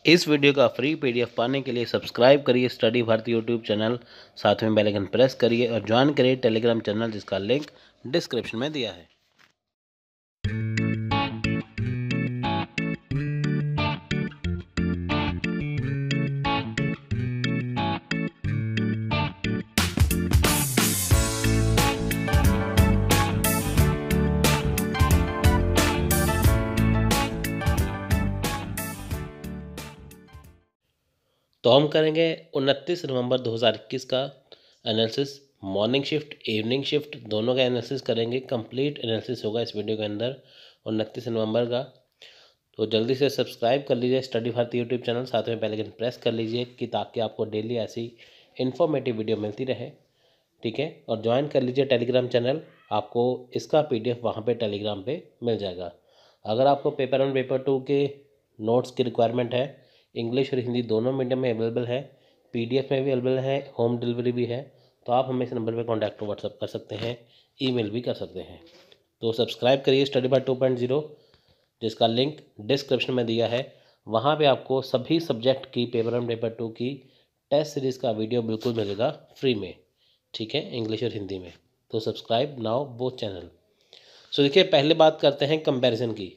इस वीडियो का free PDF पाने के लिए सब्सक्राइब करिए स्टडी भारती यूट्यूब चैनल, साथ में बेल आइकन प्रेस करिए और ज्वाइन करिए टेलीग्राम चैनल जिसका लिंक डिस्क्रिप्शन में दिया है। तो हम करेंगे 29 नवंबर 2021 का analysis. Morning shift, evening shift दोनों का एनालिसिस करेंगे। कंप्लीट एनालिसिस होगा इस वीडियो के अंदर 29 नवंबर का। तो जल्दी से सब्सक्राइब कर लीजिए स्टडी भारती यूट्यूब चैनल, साथ में बेल आइकन प्रेस कर लीजिए कि ताकि आपको डेली ऐसी इन्फॉर्मेटिव वीडियो मिलती रहे। ठीक है, और ज्वाइन कर लीजिए टेलीग्राम चैनल, आपको इसका पीडीएफ वहाँ पे टेलीग्राम पे मिल जाएगा। अगर आपको पेपर 1 पेपर 2 के नोट्स की रिक्वायरमेंट है, इंग्लिश और हिंदी दोनों मीडियम में अवेलेबल है, पीडीएफ में भी अवेलेबल है, होम डिलीवरी भी है, तो आप हमें इस नंबर पर कॉन्टैक्ट व्हाट्सअप कर सकते हैं, ईमेल भी कर सकते हैं। तो सब्सक्राइब करिए स्टडी बाय 2.0 जिसका लिंक डिस्क्रिप्शन में दिया है। वहाँ पे आपको सभी सब्जेक्ट की पेपर 1 पेपर 2 की टेस्ट सीरीज़ का वीडियो बिल्कुल मिलेगा फ्री में। ठीक है, इंग्लिश और हिंदी में। तो सब्सक्राइब नाउ बोथ चैनल। सो देखिए, पहले बात करते हैं कंपैरिजन की।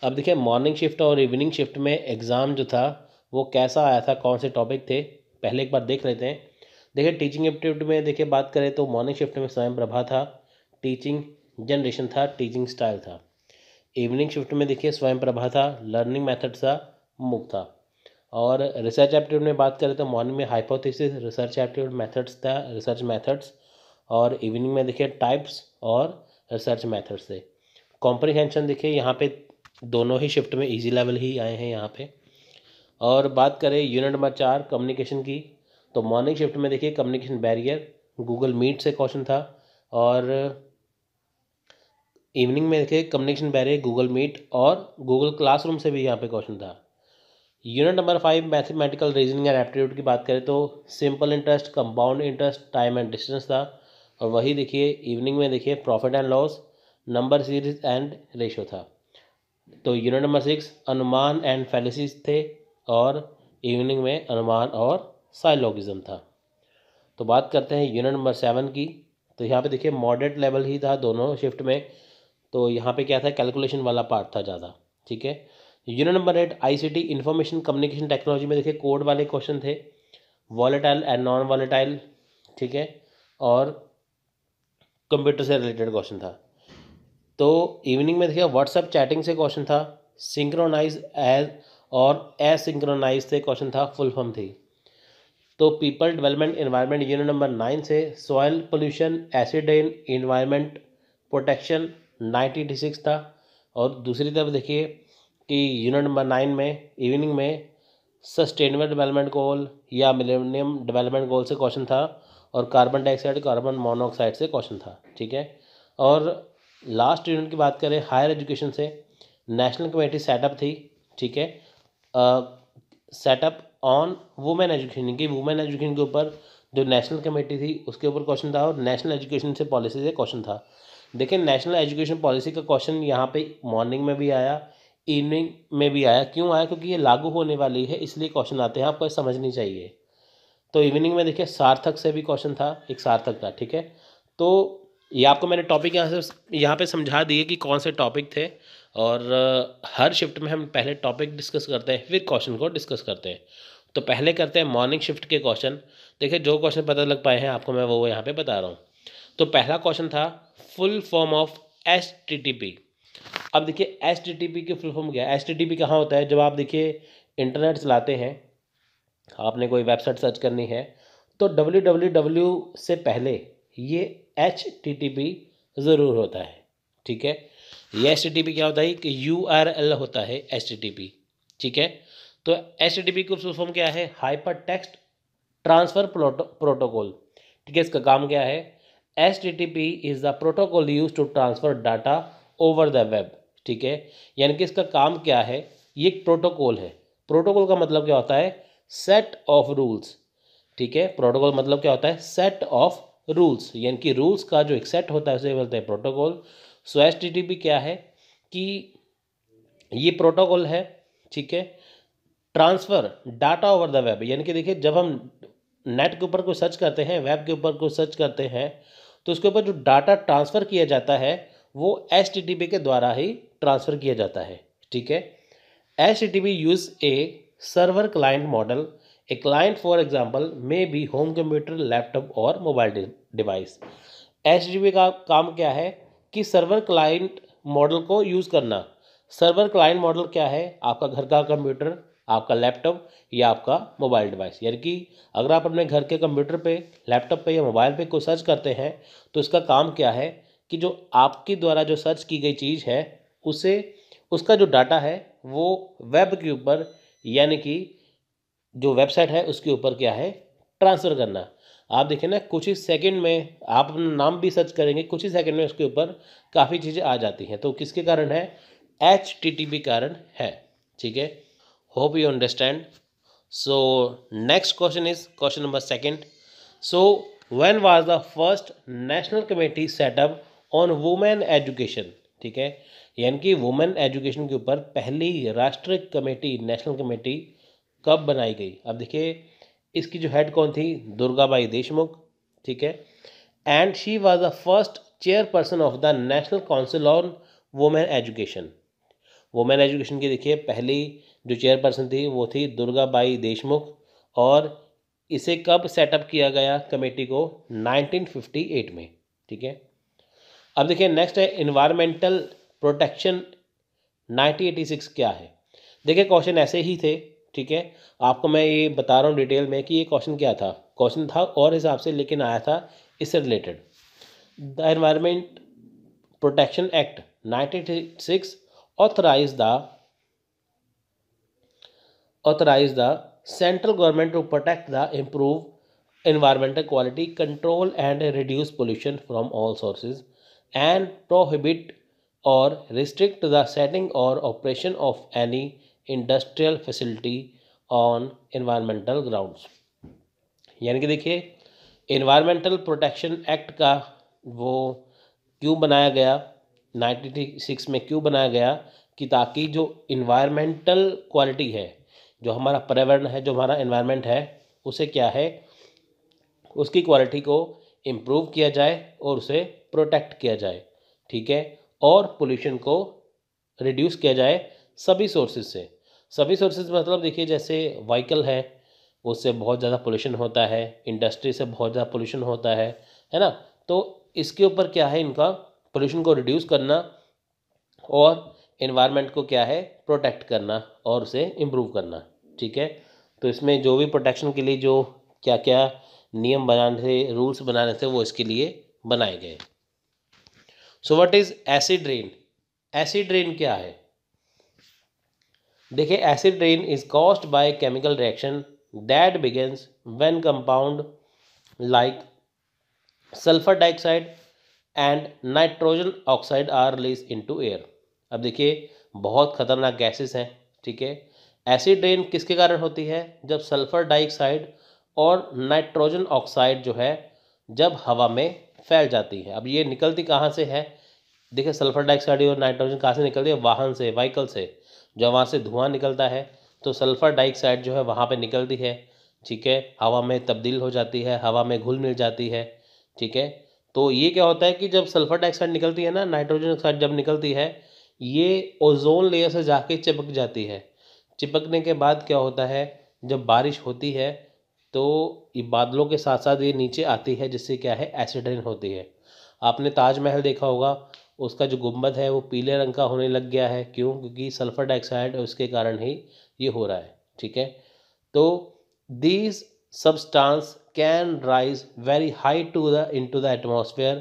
अब देखिए, मॉर्निंग शिफ्ट और इवनिंग शिफ्ट में एग्ज़ाम जो था वो कैसा आया था, कौन से टॉपिक थे, पहले एक बार देख लेते हैं। देखिए, टीचिंग एप्टीट्यूड में देखिए बात करें तो मॉर्निंग शिफ्ट में स्वयं प्रभा था, टीचिंग जनरेशन था, टीचिंग स्टाइल था। इवनिंग शिफ्ट में देखिए स्वयं प्रभा था, लर्निंग मेथड था, मूक था। और रिसर्च एप्टीट्यूड में बात करें तो मॉर्निंग में हाइपोथेसिस, रिसर्च एप्टीट्यूड, मेथड्स था, रिसर्च मेथड्स। और इवनिंग में देखिए टाइप्स और रिसर्च मेथड्स थे। कॉम्प्रिहेंशन देखिए यहाँ पे दोनों ही शिफ्ट में इजी लेवल ही आए हैं यहाँ पे। और बात करें यूनिट नंबर 4 कम्युनिकेशन की, तो मॉर्निंग शिफ्ट में देखिए कम्युनिकेशन बैरियर गूगल मीट से क्वेश्चन था, और इवनिंग में देखिए कम्युनिकेशन बैरियर गूगल मीट और गूगल क्लासरूम से भी यहाँ पे क्वेश्चन था। Unit number 5 mathematical reasoning and aptitude की बात करें तो simple interest, compound interest, time and distance था। और वही देखिए इवनिंग में देखिए profit and loss, number series and ratio था। तो यूनिट नंबर 6 अनुमान एंड फैलेसीज थे, और इवनिंग में अनुमान और साइलोगिज्म था। तो बात करते हैं यूनिट नंबर 7 की। तो यहाँ पे देखिए मॉडरेट लेवल ही था दोनों शिफ्ट में। तो यहाँ पे क्या था, कैलकुलेशन वाला पार्ट था ज़्यादा। ठीक है। Unit number 8 ICT information communication technology में देखिए कोड वाले क्वेश्चन थे, वॉलेटाइल एंड नॉन वॉलेटाइल। ठीक है, और कंप्यूटर से रिलेटेड क्वेश्चन था। तो इवनिंग में देखिए व्हाट्सएप चैटिंग से क्वेश्चन था, सिंक्रोनाइज एज और एसिंक्रोनाइज से क्वेश्चन था, फुल फॉर्म थी। तो people development environment unit number 9 से soil pollution, acid in environment protection 1986 था। और दूसरी तरफ देखिए कि यूनिट नंबर 9 में इवनिंग में सस्टेनेबल डेवलपमेंट गोल या मिलेनियम डेवलपमेंट गोल से क्वेश्चन था, और कार्बन डाइऑक्साइड, कार्बन मोनोऑक्साइड से क्वेश्चन था। ठीक है। और लास्ट यूनिट की बात करें हायर एजुकेशन से, नेशनल कमेटी सेटअप थी। ठीक है, सेटअप ऑन वुमेन एजुकेशन की, वुमेन एजुकेशन के ऊपर जो नेशनल कमेटी थी उसके ऊपर क्वेश्चन था, और नेशनल एजुकेशन से पॉलिसी से क्वेश्चन था। देखिए, नेशनल एजुकेशन पॉलिसी का क्वेश्चन यहाँ पे मॉर्निंग में भी आया, इवनिंग में भी आया। क्यों आया? क्योंकि ये लागू होने वाली है, इसलिए क्वेश्चन आते हैं, आपको समझनी चाहिए। तो इवनिंग में देखिए सार्थक से भी क्वेश्चन था, एक सार्थक था। ठीक है, तो ये आपको मैंने टॉपिक यहाँ पे समझा दिए कि कौन से टॉपिक थे। और हर शिफ्ट में हम पहले टॉपिक डिस्कस करते हैं, फिर क्वेश्चन को डिस्कस करते हैं। तो पहले करते हैं मॉर्निंग शिफ्ट के क्वेश्चन। देखिए, जो क्वेश्चन पता लग पाए हैं आपको मैं वो यहाँ पे बता रहा हूँ। तो पहला क्वेश्चन था फुल फॉर्म ऑफ HTTP। अब देखिए HTTP की फुल फॉर्म क्या है? HTTP कहाँ होता है? जब आप देखिए इंटरनेट चलाते हैं, आपने कोई वेबसाइट सर्च करनी है, तो www से पहले ये HTTP ज़रूर होता है। ठीक है, ये HTTP क्या होता है कि URL होता है HTTP। ठीक है, तो HTTP की फुल फॉर्म क्या है? Hypertext transfer protocol. ठीक है, इसका काम क्या है? HTTP is the protocol use to transfer data over the web. ठीक है, यानी कि इसका काम क्या है? ये एक प्रोटोकॉल है। प्रोटोकॉल का मतलब क्या होता है? Set of rules. ठीक है, प्रोटोकॉल मतलब क्या होता है? सेट ऑफ रूल्स, यानी कि रूल्स का जो एक सेट होता है उसे बोलते हैं प्रोटोकॉल। सो HTTP क्या है कि ये प्रोटोकॉल है। ठीक है, transfer data over the web, यानी कि देखिए जब हम नेट के ऊपर कोई सर्च करते हैं, वेब के ऊपर कोई सर्च करते हैं, तो उसके ऊपर जो डाटा ट्रांसफ़र किया जाता है वो HTTP के द्वारा ही ट्रांसफ़र किया जाता है। ठीक है, HTTP use A server client model. A client for example may be home computer, laptop और मोबाइल डिवाइस। HTTP का काम क्या है कि सर्वर क्लाइंट मॉडल को यूज़ करना। सर्वर क्लाइंट मॉडल क्या है? आपका घर का कंप्यूटर, आपका लैपटॉप या आपका मोबाइल डिवाइस। यानी कि अगर आप अपने घर के कंप्यूटर पे, लैपटॉप पे या मोबाइल पे कोई सर्च करते हैं तो इसका काम क्या है कि जो आपके द्वारा जो सर्च की गई चीज़ है उसे, उसका जो डाटा है वो वेब के ऊपर, यानी कि जो वेबसाइट है उसके ऊपर क्या है, ट्रांसफ़र करना। आप देखिए ना, कुछ ही सेकंड में आप अपना नाम भी सर्च करेंगे, कुछ ही सेकंड में उसके ऊपर काफ़ी चीज़ें आ जाती हैं। तो किसके कारण है? HTTP कारण है। ठीक है, hope you understand. So next question is question number second. So when was the first national committee setup on women education? ठीक है, यानी कि वुमेन एजुकेशन के ऊपर पहली राष्ट्रीय कमेटी, नेशनल कमेटी कब बनाई गई? अब देखिए इसकी जो हेड कौन थी? दुर्गाबाई देशमुख। ठीक है, and she was the first chairperson of the national council on women education. Women education की देखिए पहली जो चेयरपर्सन थी वो थी दुर्गाबाई देशमुख, और इसे कब सेटअप किया गया कमेटी को? 1958 में। ठीक है, अब देखिए नेक्स्ट है इन्वायरमेंटल प्रोटेक्शन 1986 क्या है? देखिए क्वेश्चन ऐसे ही थे। ठीक है, आपको मैं ये बता रहा हूँ डिटेल में कि ये क्वेश्चन क्या था। क्वेश्चन था और हिसाब से लेकिन आया था इससे related. The environment protection act 1986 authorise the central government to protect the improve environmental quality control and reduce pollution from all sources and prohibit or restrict the setting or operation of any industrial facility on environmental grounds। यानी कि देखिए environmental protection act का वो क्यों बनाया गया, 1986 में क्यों बनाया गया कि ताकि जो इन्वायरमेंटल क्वालिटी है, जो हमारा पर्यावरण है, जो हमारा इन्वायरमेंट है, उसे क्या है, उसकी क्वालिटी को इम्प्रूव किया जाए और उसे प्रोटेक्ट किया जाए। ठीक है, और पोल्यूशन को रिड्यूस किया जाए सभी सोर्सेज से। सभी सोर्सेज मतलब देखिए जैसे व्हीकल है, उससे बहुत ज़्यादा पोल्यूशन होता है, इंडस्ट्री से बहुत ज़्यादा पोल्यूशन होता है ना। तो इसके ऊपर क्या है, इनका पोल्यूशन को रिड्यूस करना और इन्वायरमेंट को क्या है, प्रोटेक्ट करना और उसे इम्प्रूव करना। ठीक है, तो इसमें जो भी प्रोटेक्शन के लिए जो क्या क्या नियम बनाने थे, रूल्स बनाने थे, वो इसके लिए बनाए गए। So what is acid rain? Acid rain क्या है? देखिए acid rain is caused by chemical reaction that begins when compound like sulphur dioxide and nitrogen oxide are release into air. अब देखिए बहुत खतरनाक गैसेस हैं। ठीक है, एसिड रेन किसके कारण होती है? जब सल्फर डाइऑक्साइड और नाइट्रोजन ऑक्साइड जो है जब हवा में फैल जाती है। अब ये निकलती कहाँ से है? देखिए सल्फर डाइऑक्साइड और नाइट्रोजन कहाँ से निकलती है? वाहन से, व्हीकल से। जब वहाँ से धुआं निकलता है तो सल्फर डाइऑक्साइड जो है वहाँ पे निकलती है। ठीक है, हवा में तब्दील हो जाती है, हवा में घुल मिल जाती है। ठीक है, तो ये क्या होता है कि जब सल्फर डाइऑक्साइड निकलती है ना, नाइट्रोजन ऑक्साइड जब निकलती है, ये ओजोन लेयर से जाके चिपक जाती है। चिपकने के बाद क्या होता है, जब बारिश होती है तो ये बादलों के साथ साथ ये नीचे आती है, जिससे क्या है, एसिड रेन होती है। आपने ताजमहल देखा होगा, उसका जो गुंबद है वो पीले रंग का होने लग गया है। क्यों? क्योंकि सल्फर डाइऑक्साइड उसके कारण ही ये हो रहा है। ठीक है, तो these substance can rise very high into the atmosphere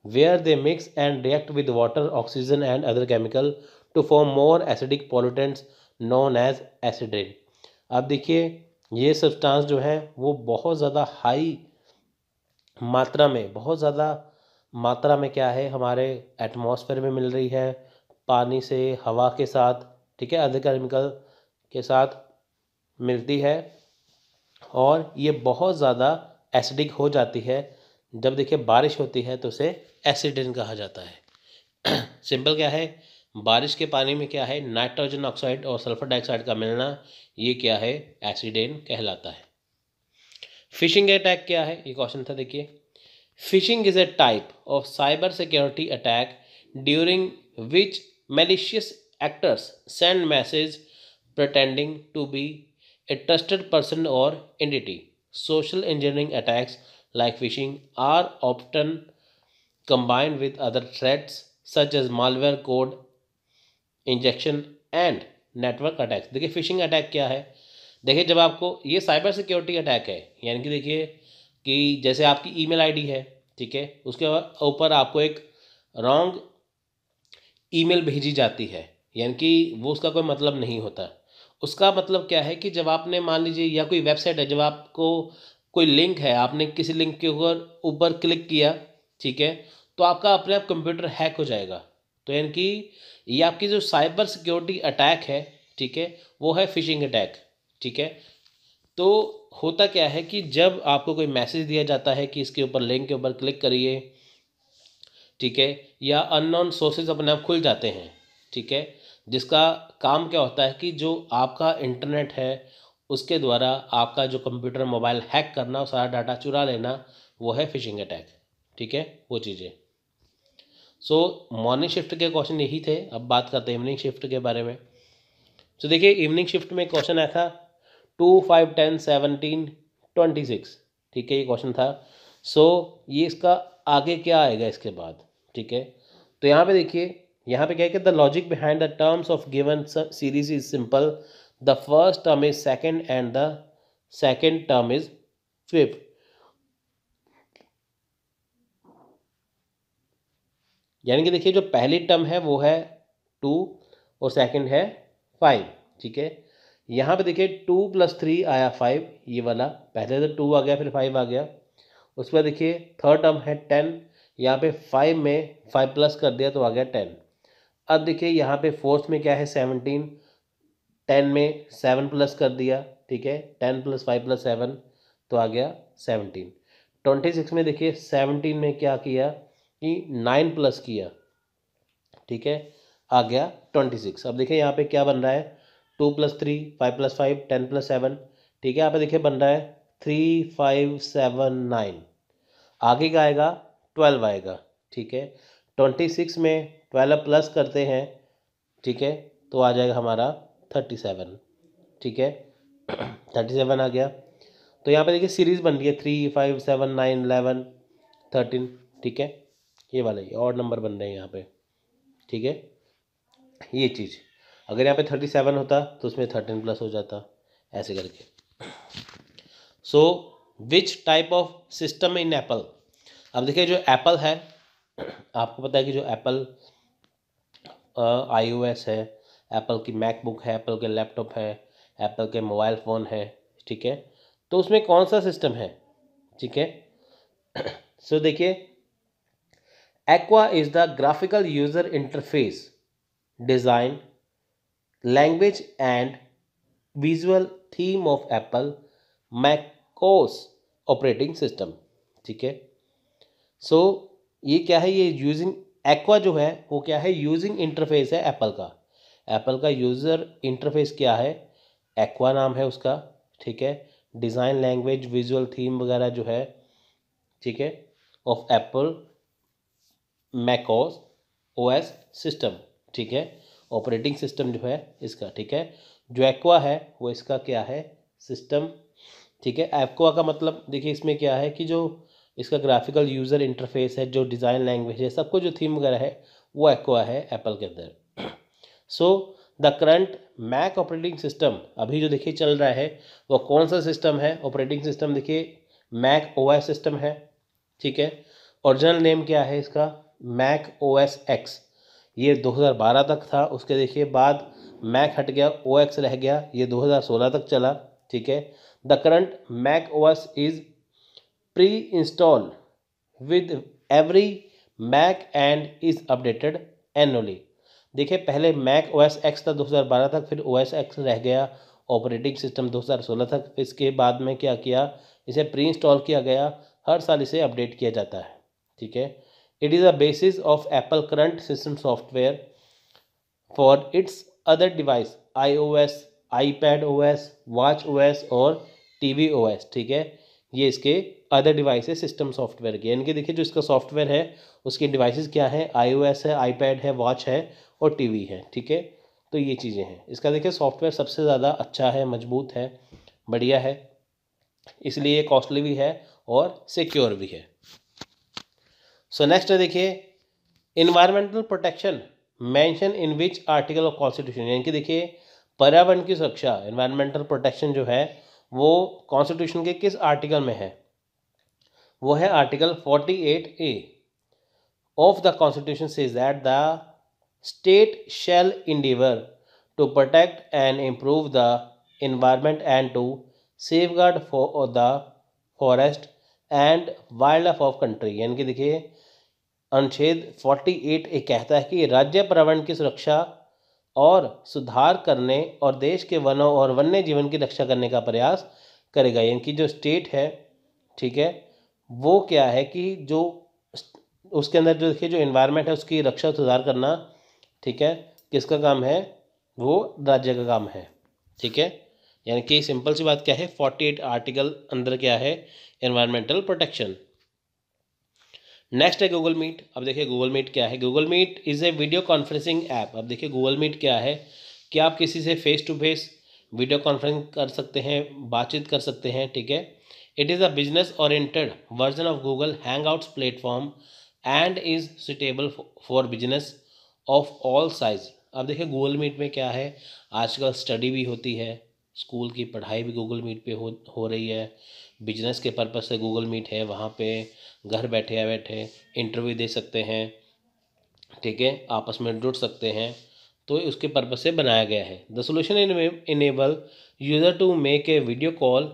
where they mix and react with water, oxygen and other chemical to form more acidic pollutants known as acid rain। अब देखिए ये सब्सटेंस जो है वो बहुत ज़्यादा हाई मात्रा में, बहुत ज़्यादा मात्रा में क्या है, हमारे एटमॉस्फेयर में मिल रही है, पानी से, हवा के साथ। ठीक है, अदर केमिकल के साथ मिलती है और ये बहुत ज़्यादा एसिडिक हो जाती है। जब देखिए बारिश होती है तो उसे एसिड रेन कहा जाता है। सिंपल क्या है, बारिश के पानी में क्या है, नाइट्रोजन ऑक्साइड और सल्फर डाइऑक्साइड का मिलना, ये क्या है, एसिड रेन कहलाता है। फिशिंग अटैक क्या है, ये क्वेश्चन था, देखिए। Fishing is a type of cyber security attack during which malicious actors send message pretending to be a trusted person or entity. Social engineering attacks like phishing are often combined with other threats such as malware, code injection and network attacks. देखिए phishing attack क्या है, देखिए जब आपको, ये cyber security attack है, यानी कि देखिए कि जैसे आपकी ईमेल आईडी है, ठीक है, उसके ऊपर आपको एक रॉन्ग ईमेल भेजी जाती है, यानी कि वो उसका कोई मतलब नहीं होता। उसका मतलब क्या है कि जब आपने मान लीजिए, या कोई वेबसाइट है, जब आपको कोई लिंक है, आपने किसी लिंक के ऊपर क्लिक किया, ठीक है, तो आपका अपने आप कंप्यूटर हैक हो जाएगा। तो यानी कि ये आपकी जो साइबर सिक्योरिटी अटैक है, ठीक है, वो है फिशिंग अटैक, ठीक है। तो होता क्या है कि जब आपको कोई मैसेज दिया जाता है कि इसके ऊपर लिंक के ऊपर क्लिक करिए, ठीक है, या अननोन सोर्सेज अपने आप खुल जाते हैं, ठीक है, जिसका काम क्या होता है कि जो आपका इंटरनेट है उसके द्वारा आपका जो कंप्यूटर मोबाइल हैक करना और सारा डाटा चुरा लेना, वो है फिशिंग अटैक, ठीक है, वो चीज़ें। सो मॉर्निंग शिफ्ट के क्वेश्चन यही थे। अब बात करते हैं इवनिंग शिफ्ट के बारे में। तो देखिए इवनिंग शिफ्ट में क्वेश्चन आया था 2, 5, 10, 17, 26, ठीक है, ये क्वेश्चन था। सो ये इसका आगे क्या आएगा इसके बाद, ठीक है। तो यहाँ पे देखिए, यहाँ पे क्या है कि the logic behind the terms of given series is simple, the first term is second and the second term is fifth. यानी कि देखिए जो पहली टर्म है वो है 2 और सेकंड है 5, ठीक है। यहाँ पे देखिए 2 + 3 आया 5, ये वाला पहले तो 2 आ गया फिर 5 आ गया। उसके बाद देखिए थर्ड टर्म है 10, यहाँ पे 5 में 5 प्लस कर दिया तो आ गया 10। अब देखिए यहाँ पे फोर्थ में क्या है 17, 10 में 7 प्लस कर दिया, ठीक है, 10 + 5 + 7 तो आ गया 17। 26 में देखिए 17 में क्या किया कि 9 प्लस किया, ठीक है, आ गया 26। अब देखिए यहाँ पे क्या बन रहा है, 2 + 3, 5 + 5, 10 + 7, ठीक है, यहाँ पे देखिए बन रहा है 3, 5, 7, 9। आगे का आएगा 12 आएगा, ठीक है। 26 में 12 प्लस करते हैं, ठीक है, तो आ जाएगा हमारा 37, ठीक है। 37 आ गया। तो यहाँ पे देखिए सीरीज बन रही है 3, 5, 7, 9, 11, 13, ठीक है, ये वाला ही और नंबर बन रहे हैं यहाँ पे, ठीक है। ये चीज़ अगर यहाँ पे 37 होता तो उसमें 13 प्लस हो जाता, ऐसे करके। So which type of system in Apple. अब देखिए जो एप्पल है, आपको पता है कि जो एप्पल iOS है, एप्पल की मैकबुक है, एप्पल के लैपटॉप है, एप्पल के मोबाइल फ़ोन है, ठीक है, तो उसमें कौन सा सिस्टम है, ठीक है। सो देखिए aqua is the graphical user interface design language and visual theme of Apple macOS operating system, ठीक है। सो ये क्या है, ये यूजिंग एक्वा जो है वो क्या है, यूजिंग इंटरफेस है एप्पल का। एप्पल का यूज़र इंटरफेस क्या है, एक्वा नाम है उसका, ठीक है। डिज़ाइन लैंग्वेज विजुअल थीम वगैरह जो है, ठीक है, of Apple macOS OS system, ठीक है, ऑपरेटिंग सिस्टम जो है इसका, ठीक है। जो एक्वा है वो इसका क्या है, सिस्टम, ठीक है। एक्वा का मतलब देखिए इसमें क्या है कि जो इसका ग्राफिकल यूज़र इंटरफेस है, जो डिज़ाइन लैंग्वेज है, सबको जो थीम वगैरह है वो एक्वा है एप्पल के अंदर। So the current Mac operating system अभी जो देखिए चल रहा है वो कौन सा सिस्टम है, ऑपरेटिंग सिस्टम देखिए मैक ओएस सिस्टम है, ठीक है। ओरिजिनल नेम क्या है इसका, मैक ओएस एक्स, ये 2012 तक था। उसके देखिए बाद मैक हट गया, ओएक्स रह गया, ये 2016 तक चला, ठीक है। The current Mac OS is preinstall with every Mac and is updated annually. देखिए पहले मैक ओएस एक्स था 2012 तक, फिर ओएस एक्स रह गया ऑपरेटिंग सिस्टम 2016 तक। इसके बाद में क्या किया, इसे प्री इंस्टॉल किया गया, हर साल इसे अपडेट किया जाता है, ठीक है। It is a basis of Apple current system software for its other device iOS, iPad OS, watch OS और TV OS, ठीक है। ये इसके अदर डिवाइस है सिस्टम सॉफ्टवेयर के, यानी कि देखिए जो इसका सॉफ्टवेयर है उसके डिवाइसेस क्या है, iOS है, iPad है, वॉच है और TV है, ठीक है। तो ये चीज़ें हैं। इसका देखिए सॉफ्टवेयर सबसे ज़्यादा अच्छा है, मजबूत है, बढ़िया है, इसलिए ये कॉस्टली भी है और सिक्योर भी है। सो नेक्स्ट है देखिए environmental protection mention in which article of constitution, यानी कि देखिए पर्यावरण की सुरक्षा, इन्वायरमेंटल प्रोटेक्शन जो है वो कॉन्स्टिट्यूशन के किस आर्टिकल में है, वो है article 48A of the constitution says that the state shall endeavor to protect and improve the environment and to safeguard for the forest and wildlife of country, यानी कि देखिए अनुच्छेद 48 एक कहता है कि राज्य पर्यावरण की सुरक्षा और सुधार करने और देश के वनों और वन्य जीवन की रक्षा करने का प्रयास करेगा। यानी कि जो स्टेट है, ठीक है, वो क्या है कि जो उसके अंदर जो देखिए जो इन्वायरमेंट है उसकी रक्षा सुधार करना, ठीक है, किसका काम है, वो राज्य का काम है, ठीक है। यानी कि सिंपल सी बात क्या है, 48 आर्टिकल अंदर क्या है, एनवायरमेंटल प्रोटेक्शन। नेक्स्ट है गूगल मीट। अब देखिए गूगल मीट क्या है, Google meat is a video conferencing app. अब देखिए गूगल मीट क्या है कि आप किसी से face to face video conference कर सकते हैं, बातचीत कर सकते हैं, ठीक है। It is a business oriented version of Google Hangouts platform and is suitable for business of all size. अब देखिए गूगल मीट में क्या है, आजकल स्टडी भी होती है, स्कूल की पढ़ाई भी गूगल मीट पे हो रही है, बिजनेस के पर्पज़ से गूगल मीट है, वहाँ पे घर बैठे बैठे इंटरव्यू दे सकते हैं, ठीक है, आपस में जुड़ सकते हैं, तो उसके पर्पज़ से बनाया गया है। The solution enable user to make a video call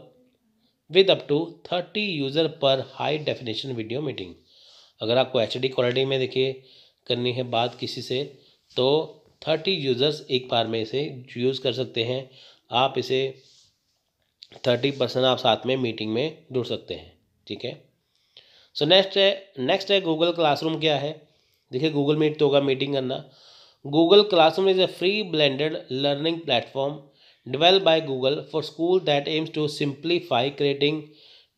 with up to 30 user पर हाई डेफिनेशन वीडियो मीटिंग। अगर आपको HD क्वालिटी में देखिए करनी है बात किसी से, तो 30 यूज़र्स एक बार में इसे यूज़ कर सकते हैं। आप इसे 30% आप साथ में मीटिंग में जुड़ सकते हैं, ठीक है। सो नेक्स्ट है गूगल क्लासरूम क्या है। देखिए गूगल मीट तो होगा मीटिंग करना। Google classroom is a free blended learning platform developed by Google for school that aims to simplify creating,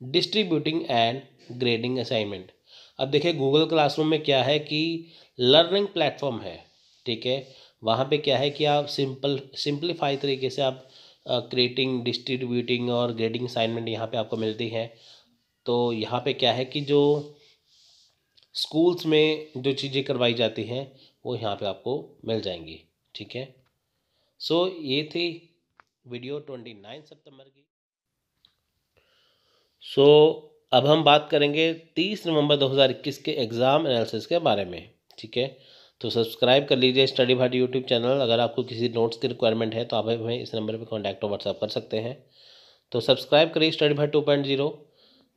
distributing and grading assignment। अब देखिए गूगल क्लासरूम में क्या है कि लर्निंग प्लेटफॉर्म है, ठीक है। वहाँ पे क्या है कि आप सिंपलीफाई तरीके से आप क्रिएटिंग, डिस्ट्रीब्यूटिंग और ग्रेडिंग असाइनमेंट यहाँ पे आपको मिलती है। तो यहाँ पे क्या है कि जो स्कूल्स में जो चीज़ें करवाई जाती हैं वो यहाँ पे आपको मिल जाएंगी, ठीक है। सो ये थी वीडियो 29 सितंबर की। सो अब हम बात करेंगे 30 नवंबर 2021 के एग्ज़ाम एनालिसिस के बारे में, ठीक है। तो सब्सक्राइब कर लीजिए स्टडी भाटी यूट्यूब चैनल। अगर आपको किसी नोट्स की रिक्वायरमेंट है तो आप हमें इस नंबर पर कॉन्टैक्ट और व्हाट्सअप कर सकते हैं। तो सब्सक्राइब करिए स्टडी भाटी 2.0,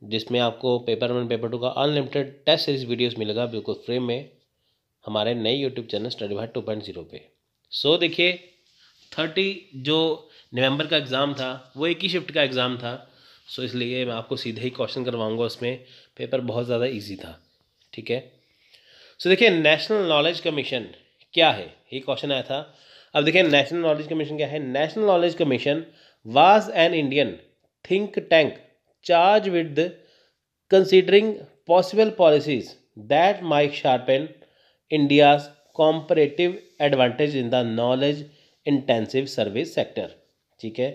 जिसमें आपको पेपर 1 पेपर 2 का अनलिमिटेड टेस्ट सीरीज वीडियोस मिलेगा बिल्कुल फ्री में हमारे नए यूट्यूब चैनल स्टडी भाटी 2.0 पे। सो देखिए 30 जो नवंबर का एग्ज़ाम था वो एक ही शिफ्ट का एग्ज़ाम था, सो इसलिए मैं आपको सीधे ही क्वेश्चन करवाऊंगा, उसमें पेपर बहुत ज़्यादा इजी था, ठीक है। सो देखिए नेशनल नॉलेज कमीशन क्या है, ये क्वेश्चन आया था। अब देखिए नेशनल नॉलेज कमीशन क्या है। National knowledge commission was an Indian think tank charge with considering possible policies that might sharpen India's comparative advantage in the knowledge intensive service sector, ठीक है।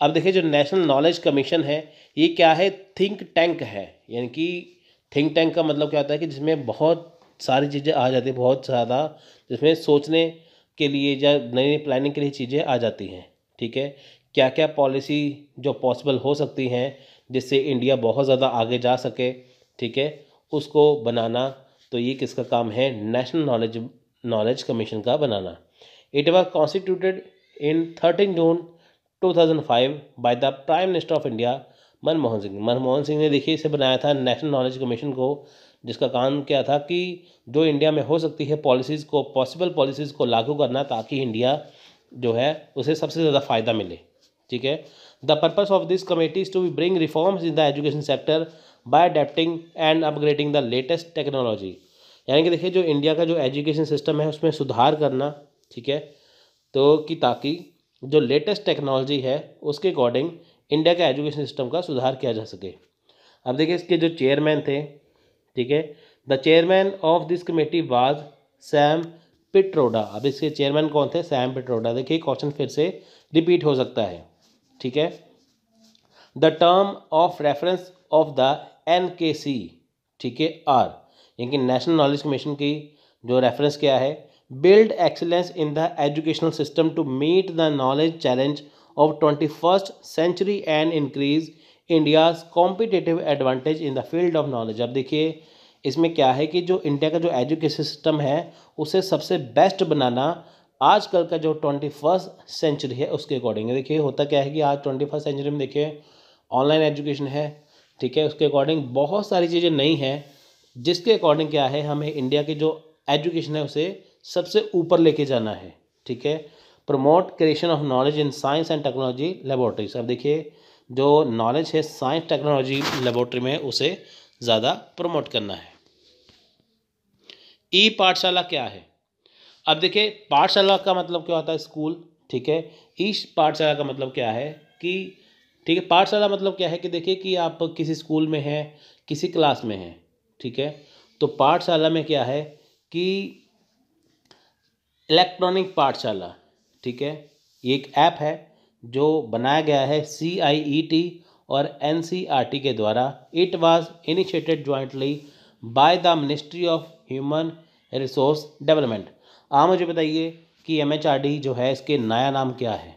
अब देखिए जो नेशनल नॉलेज कमीशन है ये क्या है, थिंक टैंक है। यानी कि थिंक टैंक का मतलब क्या होता है कि जिसमें बहुत सारी चीज़ें आ जाती हैं, बहुत ज़्यादा, जिसमें सोचने के लिए या नई नई प्लानिंग के लिए चीज़ें आ जाती हैं, ठीक है। क्या क्या पॉलिसी जो पॉसिबल हो सकती हैं जिससे इंडिया बहुत ज़्यादा आगे जा सके, ठीक है, उसको बनाना। तो ये किसका काम है, नेशनल नॉलेज कमीशन का बनाना। It was constituted in 13 June 2005 by the prime minister of India Manmohan Singh. Manmohan Singh ने देखिए इसे बनाया था नेशनल नॉलेज कमीशन को, जिसका काम क्या था कि जो इंडिया में हो सकती है पॉलिसीज़ को, पॉसिबल पॉलिसीज़ को लागू करना, ताकि इंडिया जो है उसे सबसे ज़्यादा फ़ायदा मिले, ठीक है। The purpose of this committee is to bring reforms in the education sector by adapting and upgrading the latest technology. यानी कि देखिए जो इंडिया का जो एजुकेशन सिस्टम है उसमें सुधार करना, ठीक है, तो कि ताकि जो लेटेस्ट टेक्नोलॉजी है उसके अकॉर्डिंग इंडिया के एजुकेशन सिस्टम का सुधार किया जा सके। अब देखिए इसके जो चेयरमैन थे, ठीक है, the chairman of this committee was Sam Pitroda. अब इसके चेयरमैन कौन थे? सैम पिट्रोडा। देखिए क्वेश्चन फिर से रिपीट हो सकता है, ठीक है। The term of reference of the NKC, ठीक है, आर, यानी नेशनल नॉलेज कमीशन की जो रेफरेंस क्या है? Build excellence in the educational system to meet the knowledge challenge of 21st century and increase India's competitive advantage in the field of knowledge. अब देखिए इसमें क्या है कि जो इंडिया का जो एजुकेशन सिस्टम है उसे सबसे बेस्ट बनाना आजकल का जो 21st सेंचुरी है उसके अकॉर्डिंग है। देखिए होता क्या है कि आज 21st सेंचुरी में देखिए ऑनलाइन एजुकेशन है, ठीक है, उसके अकॉर्डिंग बहुत सारी चीज़ें नई हैं जिसके अकॉर्डिंग क्या है हमें इंडिया की जो एजुकेशन है उसे सबसे ऊपर लेके जाना है, ठीक है। Promote creation of knowledge in science and technology laboratories. अब देखिए जो नॉलेज है साइंस टेक्नोलॉजी लेबोरेटरी में उसे ज़्यादा प्रमोट करना है। ई पाठशाला क्या है? अब देखिए पाठशाला का मतलब क्या होता है? स्कूल, ठीक है। ई पाठशाला का मतलब क्या है कि, ठीक है, पाठशाला मतलब क्या है कि देखिए कि आप किसी स्कूल में हैं, किसी क्लास में हैं, ठीक है, तो पाठशाला में क्या है कि इलेक्ट्रॉनिक पाठशाला, ठीक है, ये एक ऐप है जो बनाया गया है CIET और NCERT के द्वारा। It was initiated jointly by the ministry of human resource development. आप मुझे बताइए कि MHRD जो है इसके नया नाम क्या है?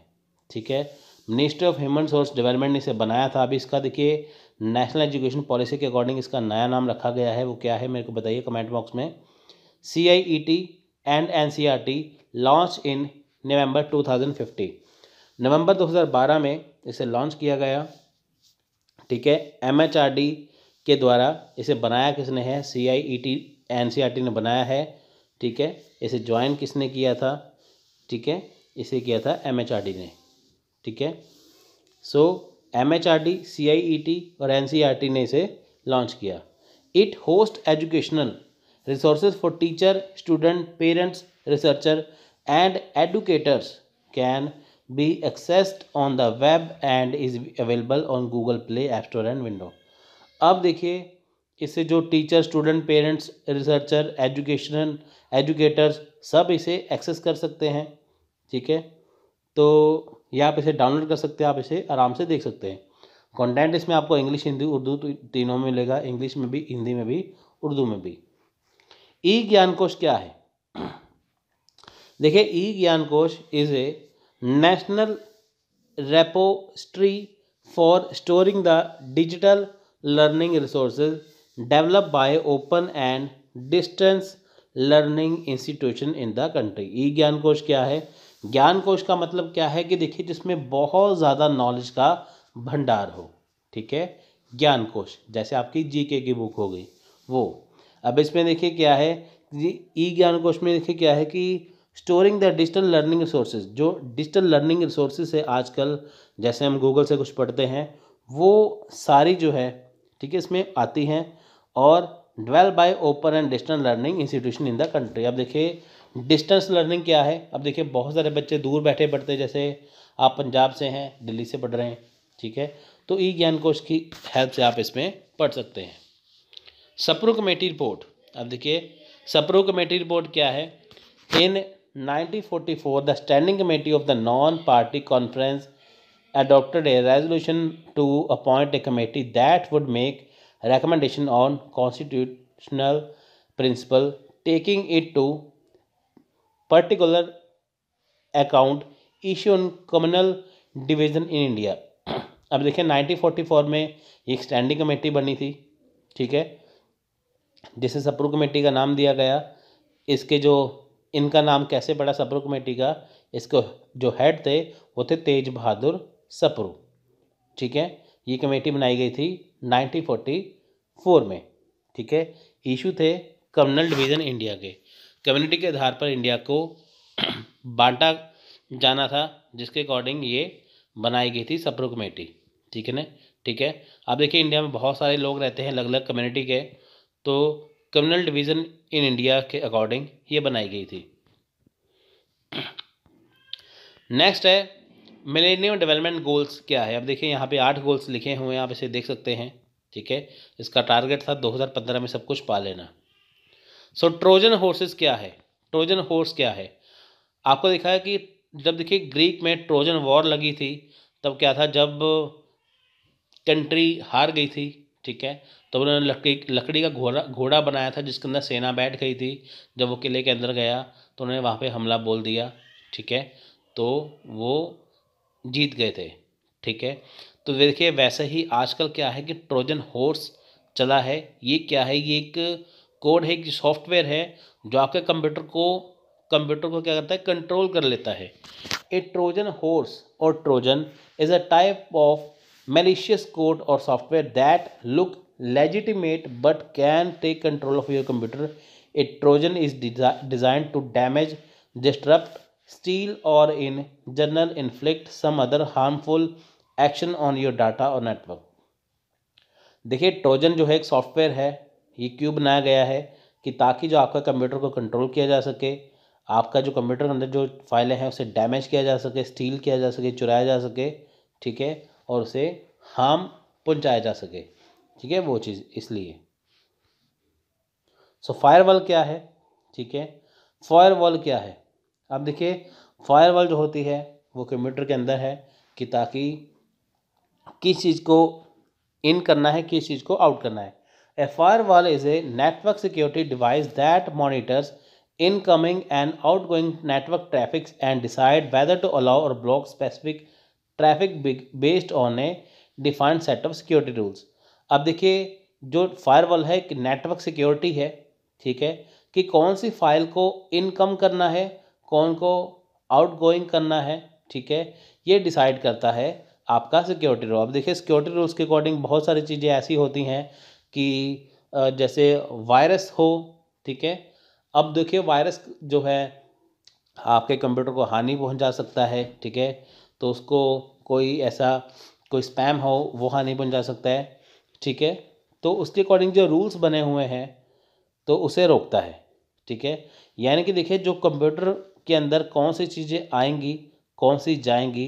ठीक है, ministry of human resource development ने इसे बनाया था। अभी इसका देखिए नेशनल एजुकेशन पॉलिसी के अकॉर्डिंग इसका नया नाम रखा गया है, वो क्या है मेरे को बताइए कमेंट बॉक्स में। CIET and NCERT launch in November 2015, नवंबर 2012 में इसे लॉन्च किया गया, ठीक है। MHRD के द्वारा इसे बनाया किसने है? CIET NCERT ने बनाया है, ठीक है। इसे ज्वाइन किसने किया था? ठीक है, इसे किया था MHRD ने, ठीक है। सो MHRD, CIET और NCERT ने इसे लॉन्च किया। It host educational resources for teacher, student, parents, researcher and educators can be accessed on the web and is available on Google play, app store and window. अब देखिए इससे जो teacher, student, parents, researcher, educators सब इसे access कर सकते हैं, ठीक है। तो ये आप इसे डाउनलोड कर सकते हैं, आप इसे आराम से देख सकते हैं। कंटेंट इसमें आपको इंग्लिश, हिंदी, उर्दू तीनों में मिलेगा, इंग्लिश में भी, हिंदी में भी, उर्दू में भी। ई ज्ञान कोश क्या है? देखिए e Gyan Kosh is a national repository for storing the digital learning resources developed by open and distance learning institution in the country. E Gyan Kosh क्या है? ज्ञान कोश का मतलब क्या है कि देखिए जिसमें बहुत ज़्यादा नॉलेज का भंडार हो, ठीक है। ज्ञान कोश जैसे आपकी GK की बुक हो गई वो। अब इसमें देखिए क्या है, ई ज्ञान कोश में देखिए क्या है कि storing the digital learning resources, जो डिजिटल लर्निंग रिसोर्सेज है आजकल, जैसे हम गूगल से कुछ पढ़ते हैं वो सारी जो है, ठीक है, इसमें आती हैं। और develop by open and distance learning institution in the country. अब देखिए डिस्टेंस लर्निंग क्या है? अब देखिए बहुत सारे बच्चे दूर बैठे पढ़ते हैं, जैसे आप पंजाब से हैं, दिल्ली से पढ़ रहे हैं, ठीक है, तो ई ज्ञान कोश की हेल्प से आप इसमें पढ़ सकते हैं। Sapru committee report. अब देखिए सप्रू कमेटी रिपोर्ट क्या है? इन 1944 the standing committee of the non party conference adopted a resolution to appoint a committee that would make recommendation on constitutional principle, taking it to particular account issue on communal division in India। अब देखिए 1944 में एक standing committee बनी थी, ठीक है, जिसे Sapru committee का नाम दिया गया। इसके जो इनका नाम कैसे पड़ा सप्रू कमेटी का? इसको जो हेड थे वो थे तेज बहादुर सप्रू, ठीक है। ये कमेटी बनाई गई थी 1944 में, ठीक है। इशू थे कम्युनल डिवीज़न इंडिया के, कम्युनिटी के आधार पर इंडिया को बांटा जाना था, जिसके अकॉर्डिंग ये बनाई गई थी सप्रू कमेटी, ठीक है ना, ठीक है। अब देखिए इंडिया में बहुत सारे लोग रहते हैं अलग अलग कम्युनिटी के, तो कम्युनल डिवीज़न इन इंडिया के अकॉर्डिंग ये बनाई गई थी। नेक्स्ट है मिलेनियम डेवलपमेंट गोल्स क्या है। अब देखिए यहाँ पे 8 गोल्स लिखे हुए हैं, आप इसे देख सकते हैं, ठीक है। इसका टारगेट था 2015 में सब कुछ पा लेना। सो ट्रोजन हॉर्सेस क्या है, ट्रोजन हॉर्स क्या है। आपको दिखा है कि जब देखिए ग्रीक में ट्रोजन वॉर लगी थी तब क्या था, जब कंट्री हार गई थी, ठीक है, तो उन्होंने लकड़ी का घोड़ा बनाया था जिसके अंदर सेना बैठ गई थी। जब वो किले के अंदर गया तो उन्होंने वहाँ पे हमला बोल दिया, ठीक है, तो वो जीत गए थे, ठीक है। तो देखिए वैसे ही आजकल क्या है कि ट्रोजन हॉर्स चला है। ये क्या है, ये एक कोड है, एक सॉफ्टवेयर है जो आपके कंप्यूटर को क्या करता है, कंट्रोल कर लेता है। ए ट्रोजन हॉर्स और Trojan is a type of malicious code or software that look legitimate but can take control of your computer. A Trojan is designed to damage, disrupt, steal, or in general inflict some other harmful action on your data or network. देखिए Trojan जो है एक software है, ये क्यों बनाया गया है कि ताकि जो आपका कंप्यूटर को कंट्रोल किया जा सके, आपका जो कंप्यूटर के अंदर जो फाइलें हैं उसे डैमेज किया जा सके, स्टील किया जा सके, चुराया जा सके, ठीक है, और उसे हार्म पहुंचाया जा सके, ठीक है, वो चीज़ इसलिए। सो फायरवॉल क्या है, ठीक है, फायरवॉल क्या है। अब देखिए फायरवॉल जो होती है वो कंप्यूटर के अंदर है कि ताकि किस चीज़ को इन करना है, किस चीज़ को आउट करना है। A firewall is a network security device that monitors incoming and outgoing network traffic and decide whether to allow और block specific traffic based on a defined set of security rules. अब देखिए जो firewall है कि network security है, ठीक है, कि कौन सी फाइल को इनकम करना है, कौन को आउटगोइंग करना है, ठीक है, ये डिसाइड करता है आपका सिक्योरिटी रूल। अब देखिए सिक्योरिटी रूल्स के अकॉर्डिंग बहुत सारी चीज़ें ऐसी होती हैं कि जैसे वायरस हो, ठीक है। अब देखिए वायरस जो है आपके कंप्यूटर को हानि पहुंचा सकता है, ठीक है, तो उसको कोई स्पैम हो वो हानि पहुंचा सकता है, ठीक है, तो उसके अकॉर्डिंग जो रूल्स बने हुए हैं तो उसे रोकता है, ठीक है। यानी कि देखिए जो कंप्यूटर के अंदर कौन सी चीज़ें आएंगी, कौन सी जाएंगी,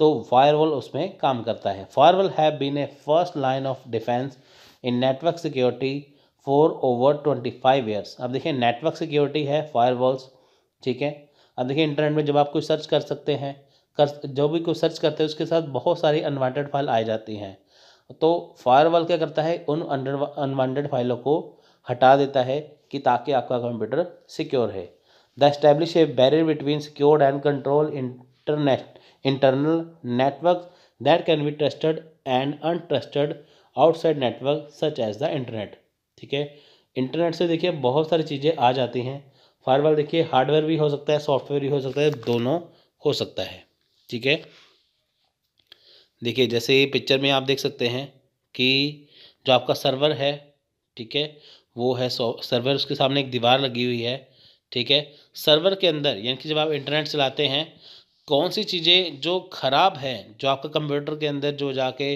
तो फायरवॉल उसमें काम करता है। Firewall have been a first line of defence in network security for over 25 years. अब देखिए नेटवर्क सिक्योरिटी है फायरवॉल्स, ठीक है। अब देखिए इंटरनेट में जब आप कुछ सर्च कर सकते हैं, जो भी कुछ सर्च करते हैं उसके साथ बहुत सारी अनवांटेड फाइल आ जाती हैं, तो फायरवॉल क्या करता है, उन अनवांटेड फाइलों को हटा देता है कि ताकि आपका कंप्यूटर सिक्योर है। The establish a barrier between secured and control internal network that can be trusted and untrusted outside network such as the internet, ठीक है। इंटरनेट से देखिए बहुत सारी चीज़ें आ जाती हैं। फायरवॉल देखिए हार्डवेयर भी हो सकता है, सॉफ्टवेयर भी हो सकता है, दोनों हो सकता है, ठीक है। देखिए जैसे पिक्चर में आप देख सकते हैं कि जो आपका सर्वर है, ठीक है, वो है सर्वर, उसके सामने एक दीवार लगी हुई है, ठीक है। सर्वर के अंदर यानी कि जब आप इंटरनेट चलाते हैं कौन सी चीज़ें जो ख़राब है, जो आपका कंप्यूटर के अंदर जो जाके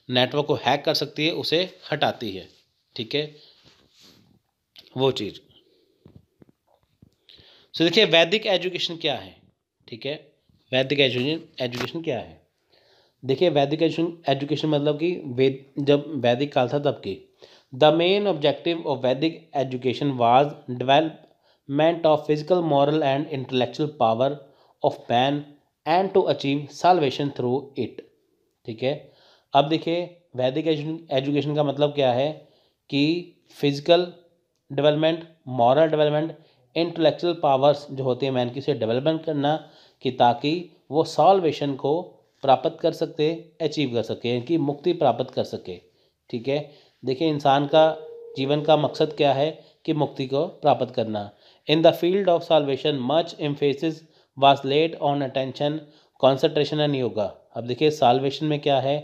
नेटवर्क को हैक कर सकती है उसे हटाती है, ठीक है, वो चीज़। सो देखिए वैदिक एजुकेशन क्या है, ठीक है, वैदिक एजुकेशन क्या है। देखिए वैदिक एजुकेशन मतलब कि जब वैदिक काल था तब की। The main objective of Vedic education was development of physical, moral and intellectual power of man and to achieve salvation through it, ठीक है। अब देखिए वैदिक एजुकेशन का मतलब क्या है कि physical development, moral development, intellectual powers जो होती है मैन की, से डेवलपमेंट करना कि ताकि वो सॉल्वेशन को प्राप्त कर सकते, अचीव कर सके, कि मुक्ति प्राप्त कर सके, ठीक है। देखिए इंसान का जीवन का मकसद क्या है कि मुक्ति को प्राप्त करना। इन the field of solvation much emphasis was laid on attention, concentration and yoga. अब देखिए सॉल्वेशन में क्या है,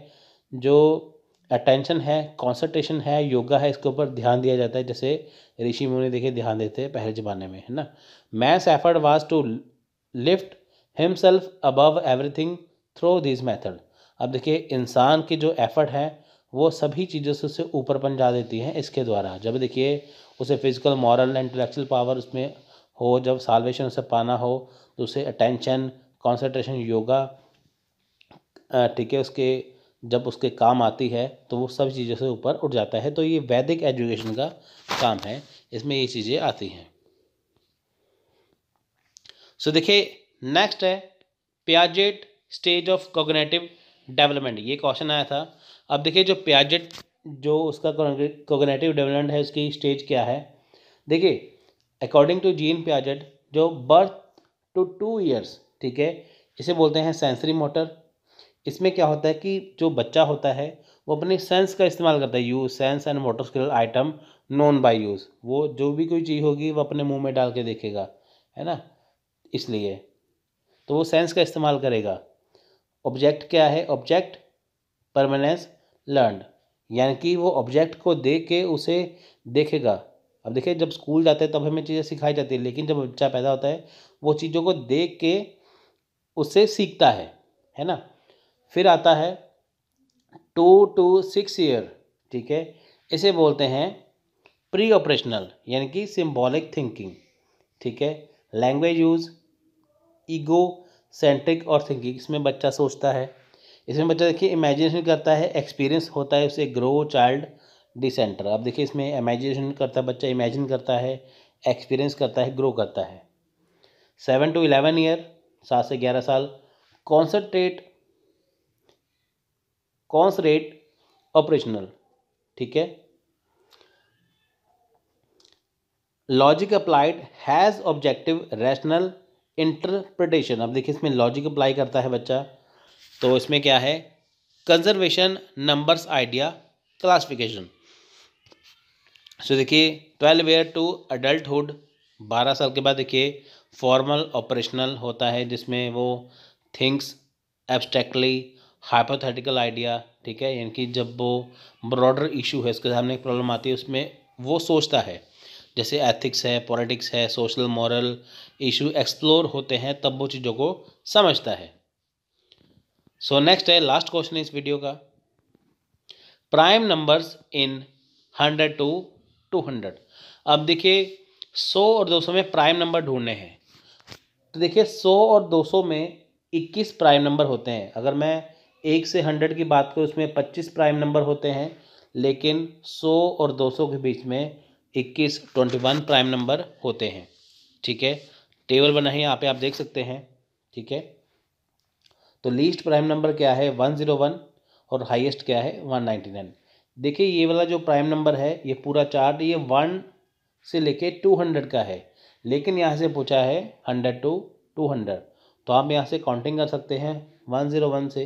जो अटेंशन है, कॉन्सेंट्रेशन है, योगा है, इसके ऊपर ध्यान दिया जाता है। जैसे ऋषि मुनि देखिए ध्यान देते हैं पहले ज़माने में, है ना। Man's effort was to lift himself above everything through this method. अब देखिए इंसान की जो एफर्ट है वो सभी चीज़ों से उसे ऊपर पहुंचा देती हैं इसके द्वारा। जब देखिए उसे फिजिकल, मॉरल, इंटेलेक्चुअल पावर उसमें हो, जब साल्वेशन उसे पाना हो तो उसे अटेंशन, कंसंट्रेशन योगा, ठीक है, उसके जब उसके काम आती है तो वो सब चीज़ों से ऊपर उठ जाता है। तो ये वैदिक एजुकेशन का काम है, इसमें ये चीज़ें आती हैं। सो देखिए नेक्स्ट है Piaget stage of cognitive development, ये क्वेश्चन आया था। अब देखिए जो पियाजेट जो उसका कॉग्निटिव डेवलपमेंट है उसकी स्टेज क्या है। देखिए अकॉर्डिंग टू जीन पियाजेट जो बर्थ टू 2 ईयर्स, ठीक है, इसे बोलते हैं सेंसरी मोटर। इसमें क्या होता है कि जो बच्चा होता है वो अपने सेंस का इस्तेमाल करता है, use sense and motor skill item known by use, वो जो भी कोई चीज़ होगी वो अपने मुंह में डाल के देखेगा, है ना, इसलिए तो वो सेंस का इस्तेमाल करेगा। ऑब्जेक्ट क्या है, ऑब्जेक्ट परमानेंस लर्नड, यानी कि वो ऑब्जेक्ट को देख के उसे देखेगा। अब देखिए जब स्कूल जाते हैं तब हमें चीज़ें सिखाई जाती है, लेकिन जब बच्चा पैदा होता है वो चीज़ों को देख के उससे सीखता है ना। फिर आता है 2 to 6 ईयर, ठीक है, इसे बोलते हैं प्री ऑपरेशनल यानी कि सिंबॉलिक थिंकिंग, ठीक है। लैंग्वेज यूज, ईगो सेंट्रिक और थिंकिंग, इसमें बच्चा सोचता है, इसमें बच्चा देखिए इमेजिनेशन करता है, एक्सपीरियंस होता है उसे ग्रो चाइल्ड डिसेंटर। अब देखिए इसमें इमेजिनेशन करता है बच्चा, इमेजिन करता है, एक्सपीरियंस करता है, ग्रो करता है। 7 to 11 ईयर, 7 से 11 साल, कॉन्सरेट ऑपरेशनल, ठीक है। Logic applied has objective rational interpretation. अब देखिए इसमें लॉजिक अप्लाई करता है बच्चा, तो इसमें क्या है, कंजर्वेशन नंबर्स आइडिया क्लासिफिकेशन। सो देखिए 12 ईयर टू अडल्टहुड, 12 साल के बाद देखिए फॉर्मल ऑपरेशनल होता है जिसमें वो थिंक्स एब्स्ट्रैक्टली हाइपोथेटिकल आइडिया, ठीक है, यानी कि जब वो ब्रॉडर इशू है उसके सामने एक प्रॉब्लम आती है उसमें वो सोचता है, जैसे एथिक्स है, पॉलिटिक्स है, सोशल मॉरल इशू एक्सप्लोर होते हैं तब वो चीज़ों को समझता है। सो नेक्स्ट है लास्ट क्वेश्चन इस वीडियो का, प्राइम नंबर्स इन 100 to 200। अब देखिए 100 और 200 में प्राइम नंबर ढूंढने हैं, तो देखिए 100 और 200 में 21 प्राइम नंबर होते हैं। अगर मैं 1 से 100 की बात करूँ उसमें 25 प्राइम नंबर होते हैं, लेकिन 100 और 200 के बीच में 21 प्राइम नंबर होते हैं, ठीक है। टेबल बना है यहाँ पे आप देख सकते हैं, ठीक है। तो लीस्ट प्राइम नंबर क्या है 101 और हाईएस्ट क्या है 199। देखिए ये वाला जो प्राइम नंबर है ये पूरा चार्ट ये 1 से लेके 200 का है, लेकिन यहाँ से पूछा है 100 to 200, तो आप यहाँ से काउंटिंग कर सकते हैं 101 से,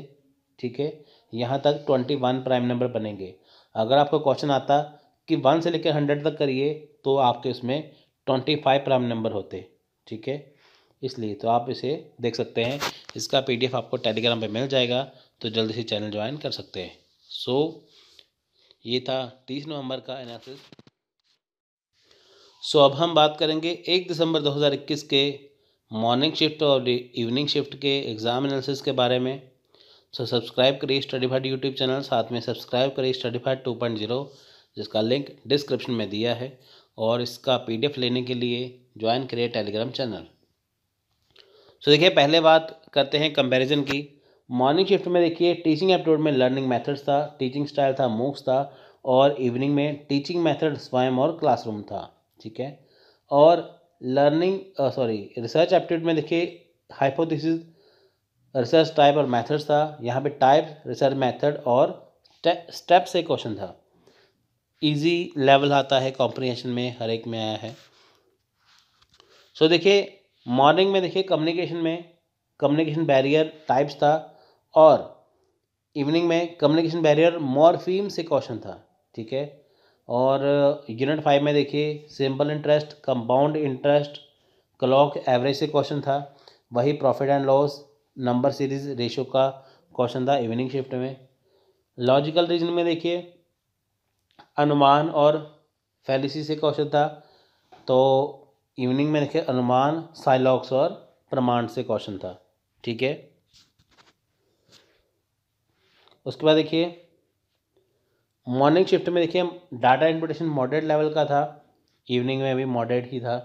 ठीक है, यहाँ तक 21 प्राइम नंबर बनेंगे। अगर आपको क्वेश्चन आता कि 1 से लेकर 100 तक करिए तो आपके उसमें 25 प्राइम नंबर होते, ठीक है, इसलिए तो आप इसे देख सकते हैं। इसका PDF आपको टेलीग्राम पे मिल जाएगा, तो जल्दी से चैनल ज्वाइन कर सकते हैं। सो ये था 30 नवंबर का एनालिसिस। सो अब हम बात करेंगे 1 दिसंबर 2021 के मॉर्निंग शिफ्ट और इवनिंग शिफ्ट के एग्ज़ाम एनालिसिस के बारे में। सो सब्सक्राइब करिए स्टडीफाइड यूट्यूब चैनल, साथ में सब्सक्राइब करिए स्टडीफाइड 2.0 जिसका लिंक डिस्क्रिप्शन में दिया है, और इसका PDF लेने के लिए ज्वाइन करिए टेलीग्राम चैनल। सो देखिए पहले बात करते हैं कंपैरिजन की। मॉर्निंग शिफ्ट में देखिए टीचिंग एप्टीट्यूड में लर्निंग मेथड्स था, टीचिंग स्टाइल था, मूव्स था, और इवनिंग में टीचिंग मेथड स्वयं और क्लासरूम था, ठीक है। और रिसर्च एप्टीट्यूड में देखिए हाइपोथेसिस, रिसर्च टाइप और मेथड्स था, यहाँ पे टाइप, रिसर्च मेथड और स्टेप से क्वेश्चन था। इजी लेवल आता है कॉम्प्रिहेंशन में, हर एक में आया है। सो देखिए मॉर्निंग में देखिए कम्युनिकेशन बैरियर टाइप्स था, और इवनिंग में कम्युनिकेशन बैरियर मॉर्फीम से क्वेश्चन था, ठीक है। और यूनिट 5 में देखिए simple interest, compound interest, clock average से क्वेश्चन था। वही profit and loss number series ratio का क्वेश्चन था इवनिंग शिफ्ट में। लॉजिकल रीजनिंग में देखिए अनुमान और फैलिसी से क्वेश्चन था, तो इवनिंग में देखिए अनुमान, साइलॉक्स और प्रमाण से क्वेश्चन था, ठीक है। उसके बाद देखिए मॉर्निंग शिफ्ट में देखिए डाटा इंटरप्रिटेशन मॉडरेट लेवल का था, इवनिंग में भी मॉडरेट ही था।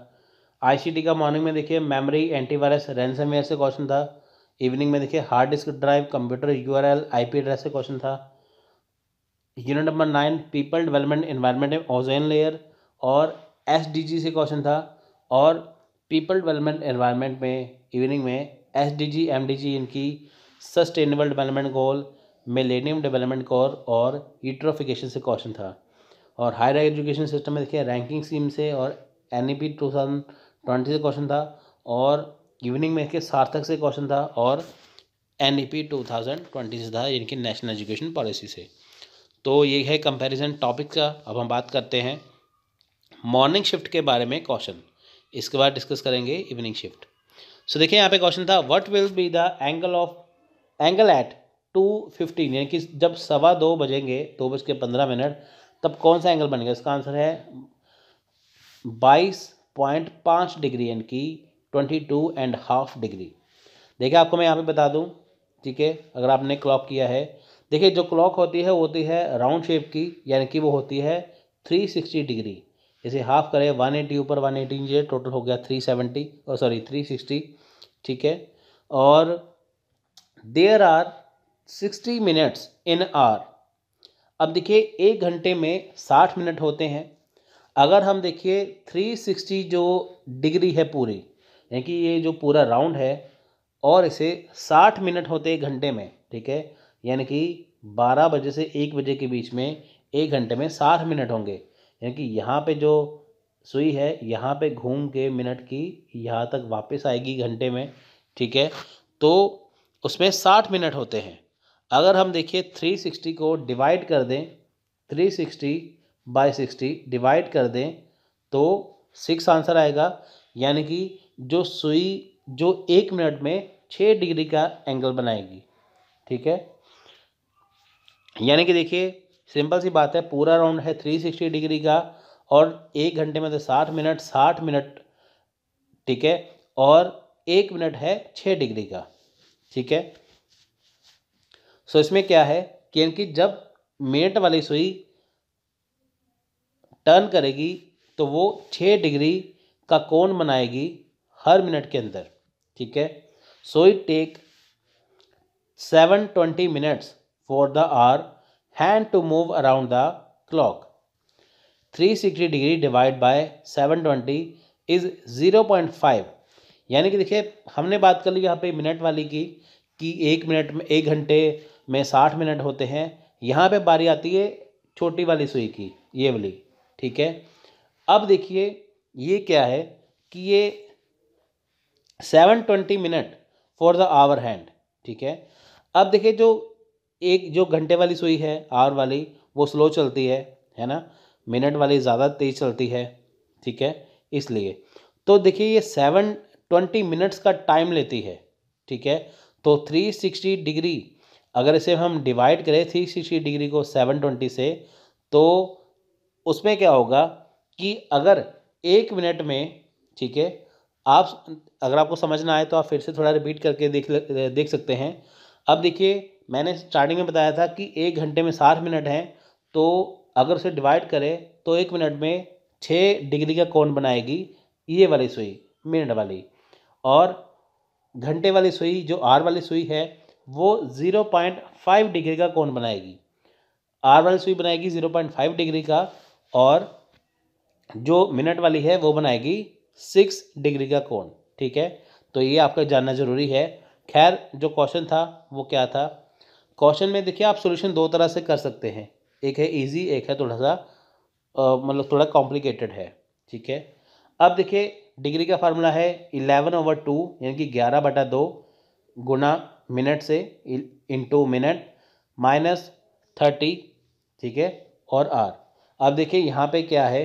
ICT का मॉर्निंग में देखिए मेमोरी, एंटीवायरस, रैंसमवेयर से क्वेश्चन था, इवनिंग में देखिए hard disk drive, computer URL, IP address से क्वेश्चन था। Unit number 9 people development environment and ozone layer और एसडीजी से क्वेश्चन था। और पीपल डेवलपमेंट एनवायरनमेंट में इवनिंग में एसडीजी एमडीजी इनकी सस्टेनेबल डेवलपमेंट गोल, मिलेनियम डेवलपमेंट गोल और यूट्रोफिकेशन से क्वेश्चन था। और हायर एजुकेशन सिस्टम में देखिए रैंकिंग स्कीम से और एनईपी 2020 से क्वेश्चन था। और इवनिंग में देखिए सार्थक से क्वेश्चन था और एनईपी 2020 से था, इनकी नेशनल एजुकेशन पॉलिसी से। तो ये है कंपैरिजन टॉपिक का। अब हम बात करते हैं मॉर्निंग शिफ्ट के बारे में क्वेश्चन, इसके बाद डिस्कस करेंगे इवनिंग शिफ्ट। सो देखिए यहाँ पे क्वेश्चन था what will be the angle at 2:15, यानी कि जब 2:15 बजेंगे, 2:15 तब कौन सा एंगल बनेगा। इसका आंसर है 22.5 डिग्री, यानी कि 22.5 डिग्री। देखिए आपको मैं यहाँ पे बता दूँ, ठीक है, अगर आपने क्लॉक किया है, देखिए जो क्लॉक होती है वो होती है राउंड शेप की, यानी कि वो होती है 360 डिग्री। जैसे हाफ करें 180 ऊपर 180 नीचे, टोटल हो गया 370 और सॉरी 360, ठीक है। और there are 60 minutes in hour. अब देखिए 1 घंटे में 60 मिनट होते हैं। अगर हम देखिए 360 जो डिग्री है पूरी, यानी कि ये जो पूरा राउंड है, और इसे 60 मिनट होते 1 घंटे में, ठीक है, यानी कि 12 बजे से 1 बजे के बीच में 1 घंटे में 60 मिनट होंगे। यानी कि यहाँ पे जो सुई है यहाँ पे घूम के मिनट की यहाँ तक वापस आएगी घंटे में, ठीक है, तो उसमें 60 मिनट होते हैं। अगर हम देखिए 360 को डिवाइड कर दें, 360/60 डिवाइड कर दें तो 6 आंसर आएगा। यानी कि जो सुई जो 1 मिनट में 6 डिग्री का एंगल बनाएगी, ठीक है। यानी कि देखिए सिंपल सी बात है, पूरा राउंड है 360 डिग्री का और 1 घंटे में तो 60 मिनट, ठीक है, और 1 मिनट है 6 डिग्री का, ठीक है। सो इसमें क्या है कि इनकी जब मिनट वाली सुई टर्न करेगी तो वो 6 डिग्री का कोण बनाएगी हर मिनट के अंदर, ठीक है। So it take 720 minutes for the hour hand to move around the clock. 360 degree divide by 720 is 0.5। यानी कि देखिए हमने बात कर ली यहाँ पे मिनट वाली की कि 1 मिनट में 1 घंटे में 60 मिनट होते हैं। यहाँ पे बारी आती है छोटी वाली सुई की, ये वाली, ठीक है। अब देखिए ये क्या है कि ये 720 minute for the hour hand, ठीक है। अब देखिए जो घंटे वाली सुई है आवर वाली वो स्लो चलती है ना, मिनट वाली ज़्यादा तेज़ चलती है, ठीक है, इसलिए। तो देखिए ये 720 मिनट्स का टाइम लेती है, ठीक है। तो 360 डिग्री अगर इसे हम डिवाइड करें 360 डिग्री को 720 से, तो उसमें क्या होगा कि अगर 1 मिनट में, ठीक है, आप अगर आपको समझ ना आए तो आप फिर से थोड़ा रिपीट करके देख सकते हैं। अब देखिए मैंने स्टार्टिंग में बताया था कि 1 घंटे में 60 मिनट हैं, तो अगर उसे डिवाइड करें तो 1 मिनट में 6 डिग्री का कोण बनाएगी ये वाली सुई, मिनट वाली। और घंटे वाली सुई जो आर वाली सुई है वो 0.5 डिग्री का कोण बनाएगी। आर वाली सुई बनाएगी 0.5 डिग्री का, और जो मिनट वाली है वो बनाएगी 6 डिग्री का कोण, ठीक है। तो ये आपका जानना ज़रूरी है। खैर जो क्वेश्चन था वो क्या था, क्वेश्चन में देखिए आप सॉल्यूशन दो तरह से कर सकते हैं, एक है इजी, एक है थोड़ा सा मतलब थोड़ा कॉम्प्लिकेटेड है, ठीक है। अब देखिए डिग्री का फार्मूला है 11/2, यानी कि 11/2 गुना मिनट से इंटू मिनट माइनस 30, ठीक है, और आर। अब देखिए यहाँ पे क्या है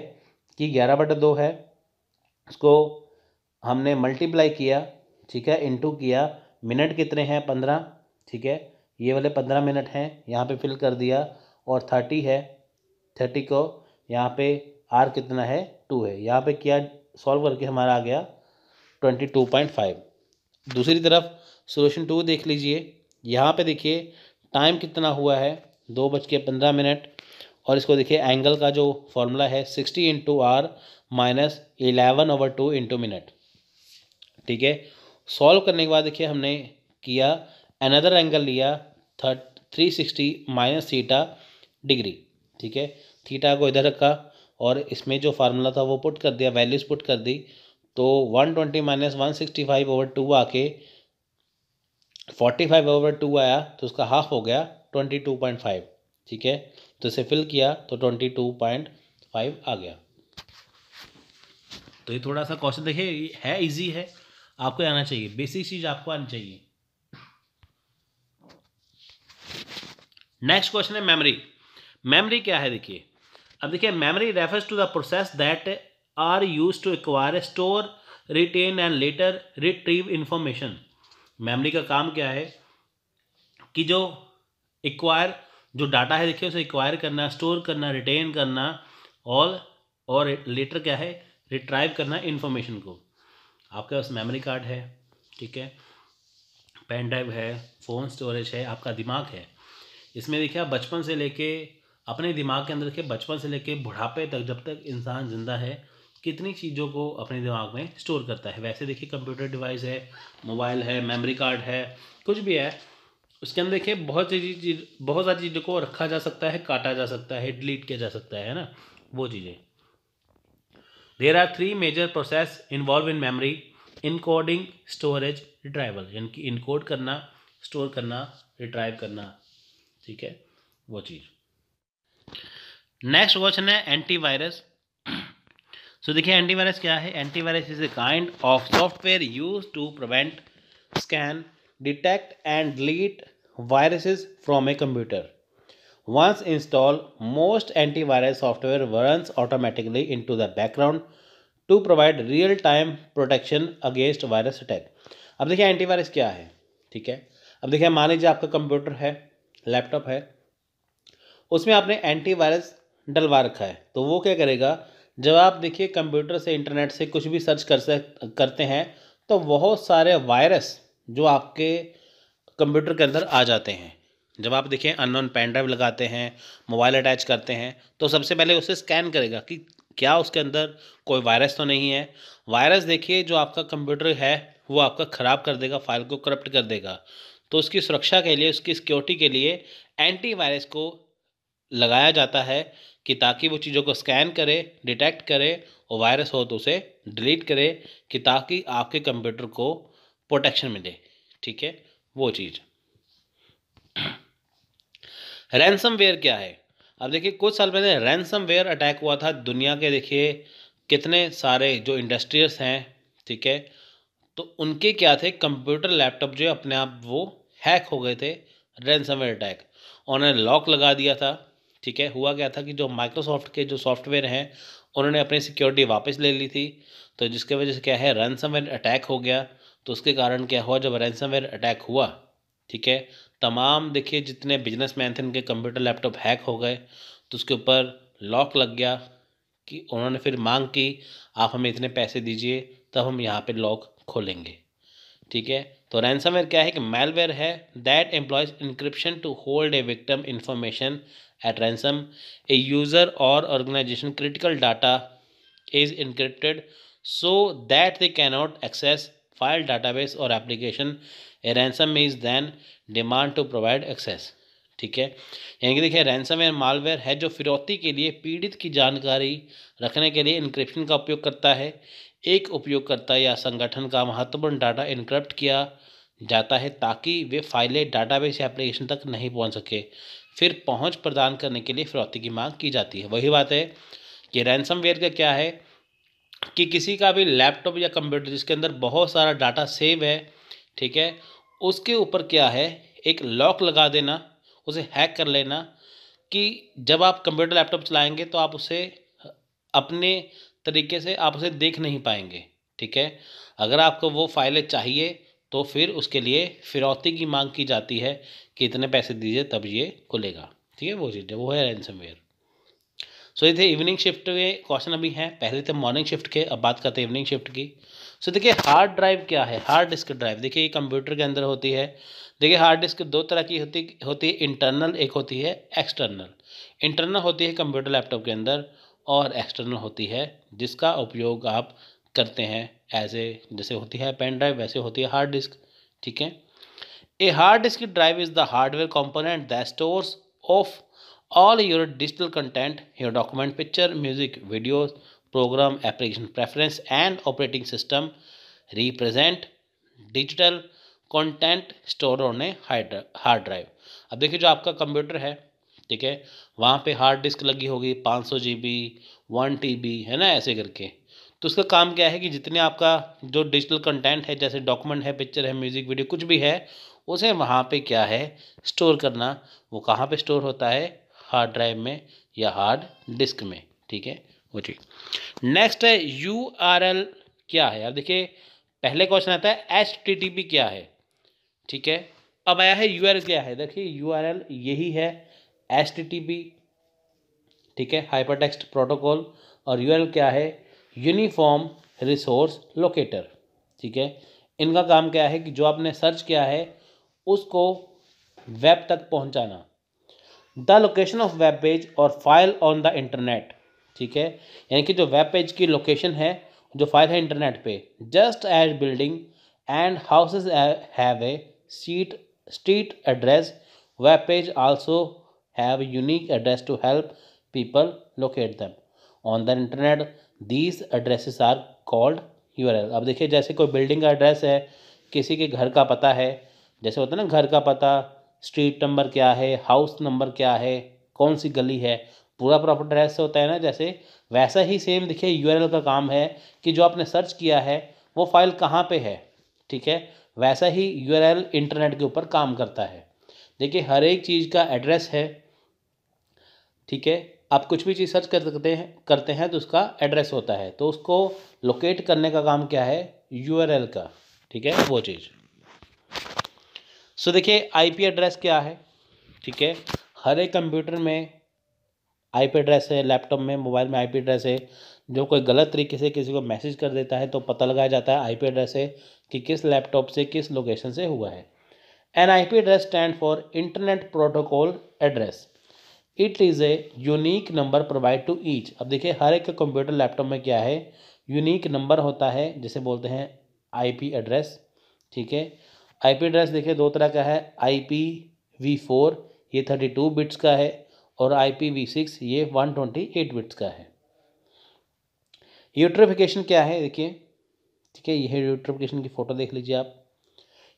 कि 11/2 है, उसको हमने मल्टीप्लाई किया, ठीक है, इंटू किया, मिनट कितने हैं 15, ठीक है, ये वाले 15 मिनट हैं, यहाँ पे फिल कर दिया, और 30 है, 30 को यहाँ पे आर कितना है 2 है, यहाँ पे किया सॉल्व करके हमारा आ गया 22.5। दूसरी तरफ सोल्यूशन 2 देख लीजिए, यहाँ पे देखिए टाइम कितना हुआ है 2:15, और इसको देखिए एंगल का जो फॉर्मूला है 60 into R minus 11/2 into minute, ठीक है। सॉल्व करने के बाद देखिए हमने किया, अनदर एंगल लिया 360 माइनस थीटा डिग्री, ठीक है। थीटा को इधर रखा और इसमें जो फार्मूला था वो पुट कर दिया, वैल्यूज पुट कर दी, तो 120 माइनस 165/2 आके 45/2 आया, तो उसका हाफ हो गया 22.5, ठीक है। तो इसे फिल किया तो 22.5 आ गया। तो ये थोड़ा सा क्वेश्चन देखिए है, इजी है, आपको आना चाहिए, बेसिक चीज आपको आनी चाहिए। नेक्स्ट क्वेश्चन है मेमोरी। मेमोरी क्या है देखिए, अब देखिए memory refers to the process that are use to acquire, store, retain and later retrieve information. Memory का काम क्या है कि जो एक्वायर, जो डाटा है देखिए उसे एक्वायर करना, स्टोर करना, रिटेन करना और लेटर क्या है, रिट्राइव करना इन्फॉर्मेशन को। आपके पास मेमोरी कार्ड है, ठीक है, पेन ड्राइव है, फ़ोन स्टोरेज है, आपका दिमाग है। इसमें देखिए आप बचपन से लेके अपने दिमाग के अंदर देखिए बचपन से लेके बुढ़ापे तक, जब तक इंसान जिंदा है, कितनी चीज़ों को अपने दिमाग में स्टोर करता है। वैसे देखिए कंप्यूटर डिवाइस है, मोबाइल है, मेमोरी कार्ड है, कुछ भी है, उसके अंदर देखिए बहुत सारी चीज़ों को रखा जा सकता है, काटा जा सकता है, डिलीट किया जा सकता है ना, वो चीज़ें। There are 3 major process involve in memory: encoding, storage, retrieval, यानी कि इनकोड करना, स्टोर करना, रिट्राइव करना, ठीक है, वो चीज़। नेक्स्ट क्वेश्चन है एंटीवायरस। सो देखिए एंटीवायरस क्या है। Antivirus is a kind of software use to prevent, scan, detect and delete viruses from a computer. Once installed, most antivirus software runs automatically into the background to provide real-time protection against virus attack. अब देखिए antivirus क्या है, ठीक है। अब देखिए मान लीजिए आपका कंप्यूटर है, लैपटॉप है, उसमें आपने एंटीवायरस डलवा रखा है, तो वो क्या करेगा, जब आप देखिए कंप्यूटर से, इंटरनेट से कुछ भी सर्च करते हैं, तो बहुत सारे वायरस जो आपके कंप्यूटर के अंदर आ जाते हैं। जब आप देखें अननोन पेन ड्राइव लगाते हैं, मोबाइल अटैच करते हैं, तो सबसे पहले उसे स्कैन करेगा कि क्या उसके अंदर कोई वायरस तो नहीं है। वायरस देखिए जो आपका कंप्यूटर है वो आपका ख़राब कर देगा, फाइल को करप्ट कर देगा। तो उसकी सुरक्षा के लिए, उसकी सिक्योरिटी के लिए एंटीवायरस को लगाया जाता है कि ताकि वो चीज़ों को स्कैन करे, डिटेक्ट करे और वायरस हो तो उसे डिलीट करे, कि ताकि आपके कंप्यूटर को प्रोटेक्शन मिले, ठीक है, वो चीज़। रैंसमवेयर क्या है। अब देखिए कुछ साल पहले रैंसमवेयर अटैक हुआ था दुनिया के, देखिए कितने सारे जो इंडस्ट्रीज हैं, ठीक है, तो उनके क्या थे, कंप्यूटर लैपटॉप जो अपने आप वो हैक हो गए थे, रैंसमवेयर अटैक, उन्होंने लॉक लगा दिया था, ठीक है। हुआ क्या था कि जो माइक्रोसॉफ्ट के जो सॉफ्टवेयर हैं उन्होंने अपनी सिक्योरिटी वापस ले ली थी, तो जिसके वजह से क्या है, रैंसमवेयर अटैक हो गया। तो उसके कारण क्या हुआ, जब रैंसमवेयर अटैक हुआ, ठीक है, तमाम देखिए जितने बिजनेसमैन थे उनके कंप्यूटर लैपटॉप हैक हो गए, तो उसके ऊपर लॉक लग गया, कि उन्होंने फिर मांग की आप हमें इतने पैसे दीजिए तब हम यहाँ पे लॉक खोलेंगे, ठीक है। तो रैंसमवेयर क्या है कि मेलवेयर है that employs encryption to hold a victim information at ransom, a user और organization critical data is encrypted so that they cannot access file database or application. A ransom is then demand to provide access, ठीक है। यानी कि देखिए ransomware malware है जो फिरौती के लिए पीड़ित की जानकारी रखने के लिए इंक्रिप्शन का उपयोग करता है। एक उपयोगकर्ता या संगठन का महत्वपूर्ण डाटा इनक्रप्ट किया जाता है ताकि वे फाइलें डाटाबेस या एप्लीकेशन तक नहीं पहुंच सके, फिर पहुंच प्रदान करने के लिए फिरौती की मांग की जाती है। वही बात है कि रैंसमवेयर का क्या है कि किसी का भी लैपटॉप या कंप्यूटर जिसके अंदर बहुत सारा डाटा सेव है, ठीक है, उसके ऊपर क्या है, एक लॉक लगा देना, उसे हैक कर लेना, कि जब आप कंप्यूटर लैपटॉप चलाएंगे तो आप उसे अपने तरीके से आप उसे देख नहीं पाएंगे, ठीक है। अगर आपको वो फाइलें चाहिए तो फिर उसके लिए फिरौती की मांग की जाती है कि इतने पैसे दीजिए तब ये खुलेगा, ठीक है, वो चीज़ है, वो है रैंसमवेयर। सो ये थे इवनिंग शिफ्ट के क्वेश्चन अभी हैं, पहले थे मॉर्निंग शिफ्ट के, अब बात करते हैं इवनिंग शिफ्ट की। सो देखिए हार्ड ड्राइव क्या है, हार्ड डिस्क ड्राइव देखिए ये कंप्यूटर के अंदर होती है। देखिए हार्ड डिस्क दो तरह की होती है, इंटरनल एक होती है एक्सटर्नल। इंटरनल होती है कंप्यूटर लैपटॉप के अंदर और एक्सटर्नल होती है जिसका उपयोग आप करते हैं एज ए, जैसे होती है पेन ड्राइव वैसे होती है हार्ड डिस्क, ठीक है। A hard disk drive is the hardware component that stores of all your digital content, your document, picture, music, videos, program, application preference and operating system represent digital content store on a hard drive. अब देखिए जो आपका computer है, ठीक है, वहाँ पे hard disk लगी होगी 500 GB, 1 TB, है ना, ऐसे करके। तो उसका काम क्या है कि जितने आपका जो डिजिटल कंटेंट है, जैसे डॉक्यूमेंट है, पिक्चर है, म्यूज़िक, वीडियो, कुछ भी है, उसे वहाँ पे क्या है स्टोर करना। वो कहाँ पे स्टोर होता है? हार्ड ड्राइव में या हार्ड डिस्क में, ठीक है, वो चीज़। नेक्स्ट है URL क्या है। अब देखिए पहले क्वेश्चन आता है HTTP क्या है, ठीक है। अब आया है URL क्या है। देखिए URL यही है HTTP, ठीक है, हाइपर टेक्स्ट प्रोटोकॉल। और URL क्या है? यूनिफॉर्म रिसोर्स लोकेटर, ठीक है। इनका काम क्या है कि जो आपने सर्च किया है उसको वेब तक पहुंचाना। The location of web page और फाइल ऑन द इंटरनेट, ठीक है, यानी कि जो वेब पेज की लोकेशन है, जो फाइल है इंटरनेट पे। Just as building and houses have a street address, web page also have unique address to help people locate them on the internet. These addresses are called URL। अब देखिए जैसे कोई building का address है, किसी के घर का पता है, जैसे होता है ना घर का पता, स्ट्रीट नंबर क्या है, हाउस नंबर क्या है, कौन सी गली है, पूरा प्रॉपर एड्रेस होता है ना, जैसे वैसा ही सेम देखिए URL का काम है कि जो आपने सर्च किया है वो फाइल कहाँ पे है, ठीक है, वैसा ही URL इंटरनेट के ऊपर काम करता है। देखिए हर एक चीज़ का एड्रेस है, ठीक है। आप कुछ भी चीज़ सर्च करते हैं तो उसका एड्रेस होता है, तो उसको लोकेट करने का काम क्या है? URL का, ठीक है, वो चीज़। सो देखिए IP एड्रेस क्या है, ठीक है। हर एक कंप्यूटर में IP एड्रेस है, लैपटॉप में, मोबाइल में IP एड्रेस है। जो कोई गलत तरीके से किसी को मैसेज कर देता है तो पता लगाया जाता है IP एड्रेस है कि किस लैपटॉप से किस लोकेशन से हुआ है। An IP address stand for internet protocol address. It is a unique number provide to each. अब देखिए हर एक कंप्यूटर लैपटॉप में क्या है? यूनिक नंबर होता है, जिसे बोलते हैं IP एड्रेस, ठीक है। IP एड्रेस देखिए दो तरह का है, IPv4 ये 32 बिट्स का है, और IPv6 ये 128 बिट्स का है। यूट्रिफिकेशन क्या है देखिए, ठीक है, यह यूट्रिफिकेशन की फ़ोटो देख लीजिए आप।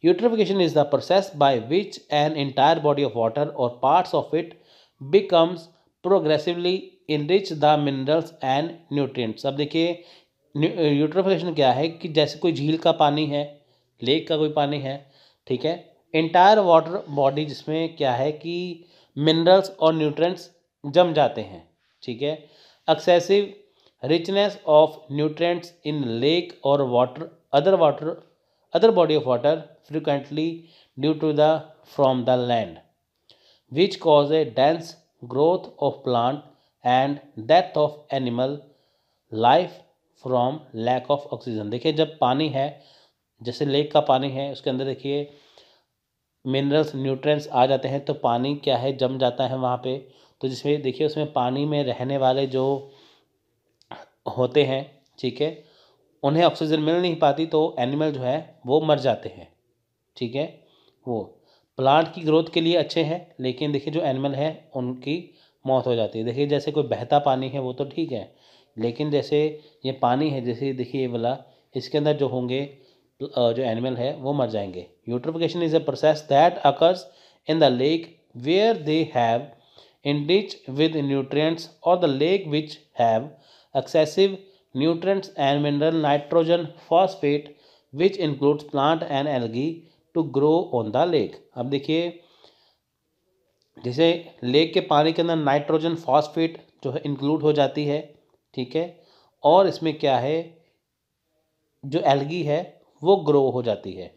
Eutrophication is the process by which an entire body of water or parts of it becomes progressively enrich the minerals and nutrients। अब देखिए यूट्रोफिकेशन क्या है कि जैसे कोई झील का पानी है, लेक का कोई पानी है, ठीक है, इंटायर वाटर बॉडी जिसमें क्या है कि मिनरल्स और न्यूट्रिएंट्स जम जाते हैं, ठीक है। Excessive richness of nutrients in lake or other body of water frequently due to the from the land, which cause a dense growth of plant and death of animal life from lack of oxygen। देखिए जब पानी है, जैसे lake का पानी है, उसके अंदर देखिए मिनरल्स न्यूट्रिएंट्स आ जाते हैं, तो पानी क्या है जम जाता है वहाँ पे। तो जिसमें देखिए उसमें पानी में रहने वाले जो होते हैं, ठीक है, उन्हें ऑक्सीजन मिल नहीं पाती, तो एनिमल जो है वो मर जाते हैं, ठीक है। वो प्लांट की ग्रोथ के लिए अच्छे हैं, लेकिन देखिए जो एनिमल है उनकी मौत हो जाती है। देखिए जैसे कोई बहता पानी है वो तो ठीक है, लेकिन जैसे ये पानी है, जैसे देखिए ये वाला, इसके अंदर जो होंगे जो एनिमल है वो मर जाएंगे। Eutrophication is a process that occurs in the lake where they have enriched with nutrients, or the lake which have excessive nutrients and mineral nitrogen phosphate which includes plant and algae to grow on the lake। अब देखिए जैसे lake के पानी के अंदर nitrogen phosphate जो है include हो जाती है, ठीक है, और इसमें क्या है जो एल्गी है वो ग्रो हो जाती है,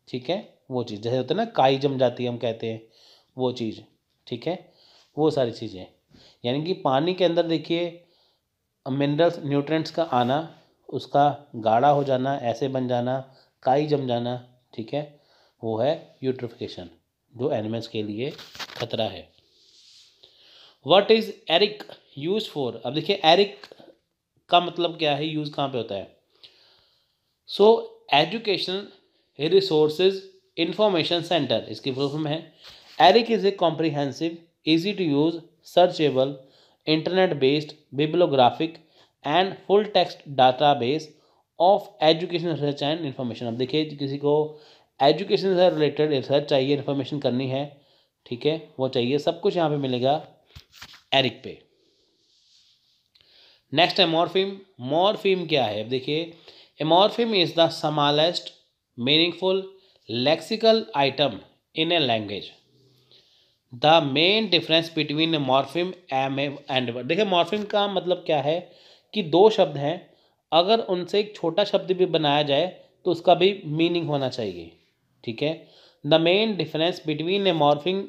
ठीक है, वो चीज़ जैसे होता है ना काई जम जाती है हम कहते हैं, वो चीज़, ठीक है, वो सारी चीज़ें। यानी कि पानी के अंदर देखिए मिनरल्स न्यूट्रिएंट्स का आना, उसका गाढ़ा हो जाना, ऐसे बन जाना, काई जम जाना, ठीक है, वो है यूट्रिफिकेशन, जो एनिमल्स के लिए खतरा है। What is ERIC use for. अब देखिए एरिक का मतलब क्या है, यूज़ कहाँ पे होता है। So education, resources, information centre, इसकी फुल फॉर्म है ERIC is a comprehensive, easy to use, searchable, internet based, bibliographic and full text database of education research and information. अब देखिए किसी को एजुकेशन से रिलेटेड रिसर्च चाहिए, इन्फॉर्मेशन करनी है, ठीक है, वो चाहिए, सब कुछ यहाँ पे मिलेगा एरिक पे। नेक्स्ट है मॉर्फिम। मॉर्फिम क्या है? अब देखिए a morpheme is the smallest meaningful lexical item in a language. The main difference between a morpheme and word. देखिए मॉर्फिम का मतलब क्या है कि दो शब्द हैं, अगर उनसे एक छोटा शब्द भी बनाया जाए तो उसका भी मीनिंग होना चाहिए, ठीक है। The main difference between a morpheme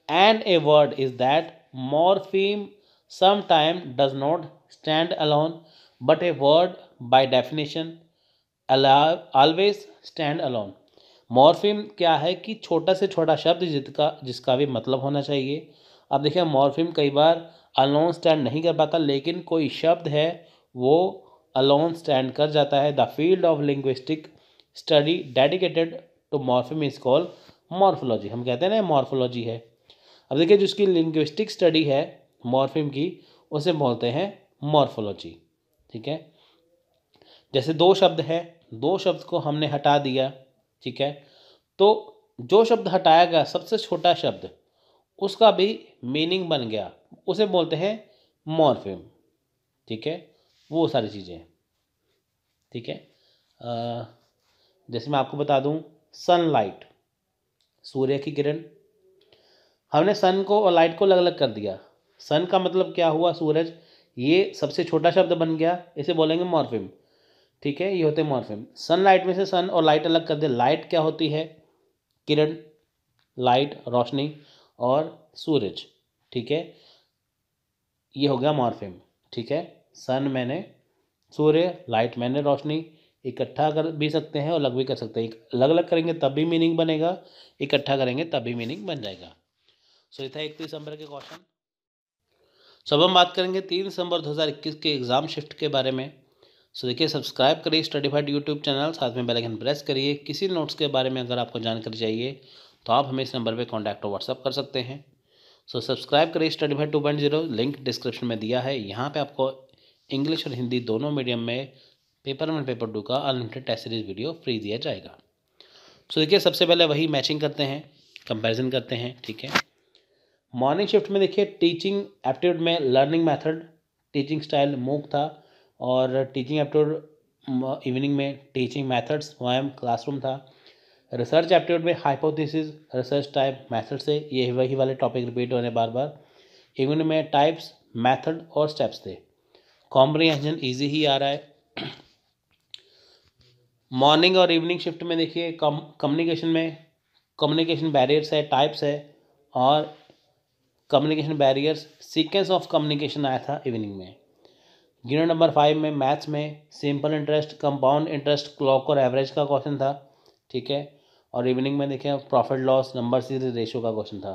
and a word is that morpheme sometime does not stand alone, but a word by definition always stand alone। Morpheme क्या है कि छोटा से छोटा शब्द जिसका भी मतलब होना चाहिए। अब देखिए मॉर्फिम कई बार अलोन स्टैंड नहीं कर पाता, लेकिन कोई शब्द है वो अलोन स्टैंड कर जाता है। The field of linguistic study dedicated to morpheme is called morphology. हम कहते हैं ना मॉर्फोलॉजी है। अब देखिए जिसकी लिंग्विस्टिक स्टडी है मॉर्फिम की, उसे बोलते हैं मॉर्फोलॉजी, ठीक है। जैसे दो शब्द है, दो शब्द को हमने हटा दिया, ठीक है, तो जो शब्द हटाया गया सबसे छोटा शब्द उसका भी मीनिंग बन गया, उसे बोलते हैं मॉर्फिम, ठीक है। वो सारी चीज़ें, ठीक है। जैसे मैं आपको बता दूं सनलाइट, सूर्य की किरण, हमने सन को और लाइट को अलग अलग कर दिया। सन का मतलब क्या हुआ? सूरज, ये सबसे छोटा शब्द बन गया, इसे बोलेंगे मॉर्फिम, ठीक है। ये होते हैं मॉर्फिम। सनलाइट में से सन और लाइट अलग कर दे, लाइट क्या होती है? किरण, लाइट रोशनी, और सूरज, ठीक है, ये हो गया मॉर्फिम, ठीक है। सन मैंने सूर्य, लाइट मैंने रोशनी, इकट्ठा कर भी सकते हैं और अलग भी कर सकते हैं। अलग अलग करेंगे तब भी मीनिंग बनेगा, इकट्ठा करेंगे तब भी मीनिंग बन जाएगा। सो ये था 31 नंबर के क्वेश्चन। सो अब हम बात करेंगे 3 दिसंबर 2021 के एग्ज़ाम शिफ्ट के बारे में। सो देखिए सब्सक्राइब करिए स्टडीफाइड यूट्यूब चैनल, साथ में बेल आइकन प्रेस करिए। किसी नोट्स के बारे में अगर आपको जानकारी चाहिए तो आप हमें इस नंबर पे कांटेक्ट और व्हाट्सअप कर सकते हैं। सो सब्सक्राइब करिए स्टडीफाइड 2.0, लिंक डिस्क्रिप्शन में दिया है। यहाँ पे आपको इंग्लिश और हिंदी दोनों मीडियम में पेपर 1 पेपर 2 का unlimited test series video free दिया जाएगा। सो देखिए सबसे पहले वही मैचिंग करते हैं, कंपैरिजन करते हैं, ठीक है। मॉर्निंग शिफ्ट में देखिए टीचिंग एप्टीट्यूड में लर्निंग मेथड, टीचिंग स्टाइल मूक था, और टीचिंग एप्टीट्यूड इवनिंग में टीचिंग मेथड्स स्वयं क्लासरूम था। रिसर्च एप्टीट्यूड में हाइपोथेसिस, रिसर्च टाइप, मेथड से, ये वही वाले टॉपिक रिपीट हो रहे बार बार। इवनिंग में टाइप्स, मेथड और स्टेप्स थे। कॉम्प्रिहेंशन ईजी ही आ रहा है। मॉर्निंग और इवनिंग शिफ्ट में देखिए कम्युनिकेशन में कम्युनिकेशन बैरियर्स है, टाइप्स है, और communication barriers sequence of communication आया था इवनिंग में। यूनिट नंबर 5 में मैथ्स में simple interest, compound interest, clock और एवरेज का क्वेश्चन था, ठीक है। और इवनिंग में देखें profit loss, number series ratio का क्वेश्चन था।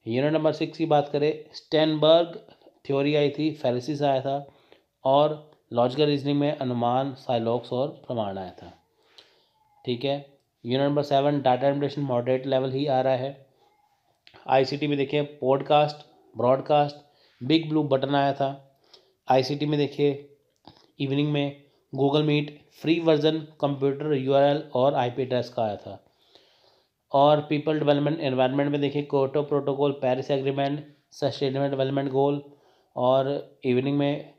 यूनिट नंबर 6 की बात करें, स्टेनबर्ग थ्योरी आई थी, फेलिसिस आया था, और लॉजिकल रीजनिंग में अनुमान, साइलॉक्स और प्रमाण आया था, ठीक है। Unit number 7 data impression moderate level ही आ रहा है। आईसीटी में देखिए podcast, broadcast, big blue button आया था। आईसीटी में देखिए इवनिंग में Google Meet free version, computer URL और आईपी एड्रेस का आया था। और पीपल डेवलपमेंट एनवायरनमेंट में देखिए Kyoto protocol, Paris agreement, sustainable development goal, और इवनिंग में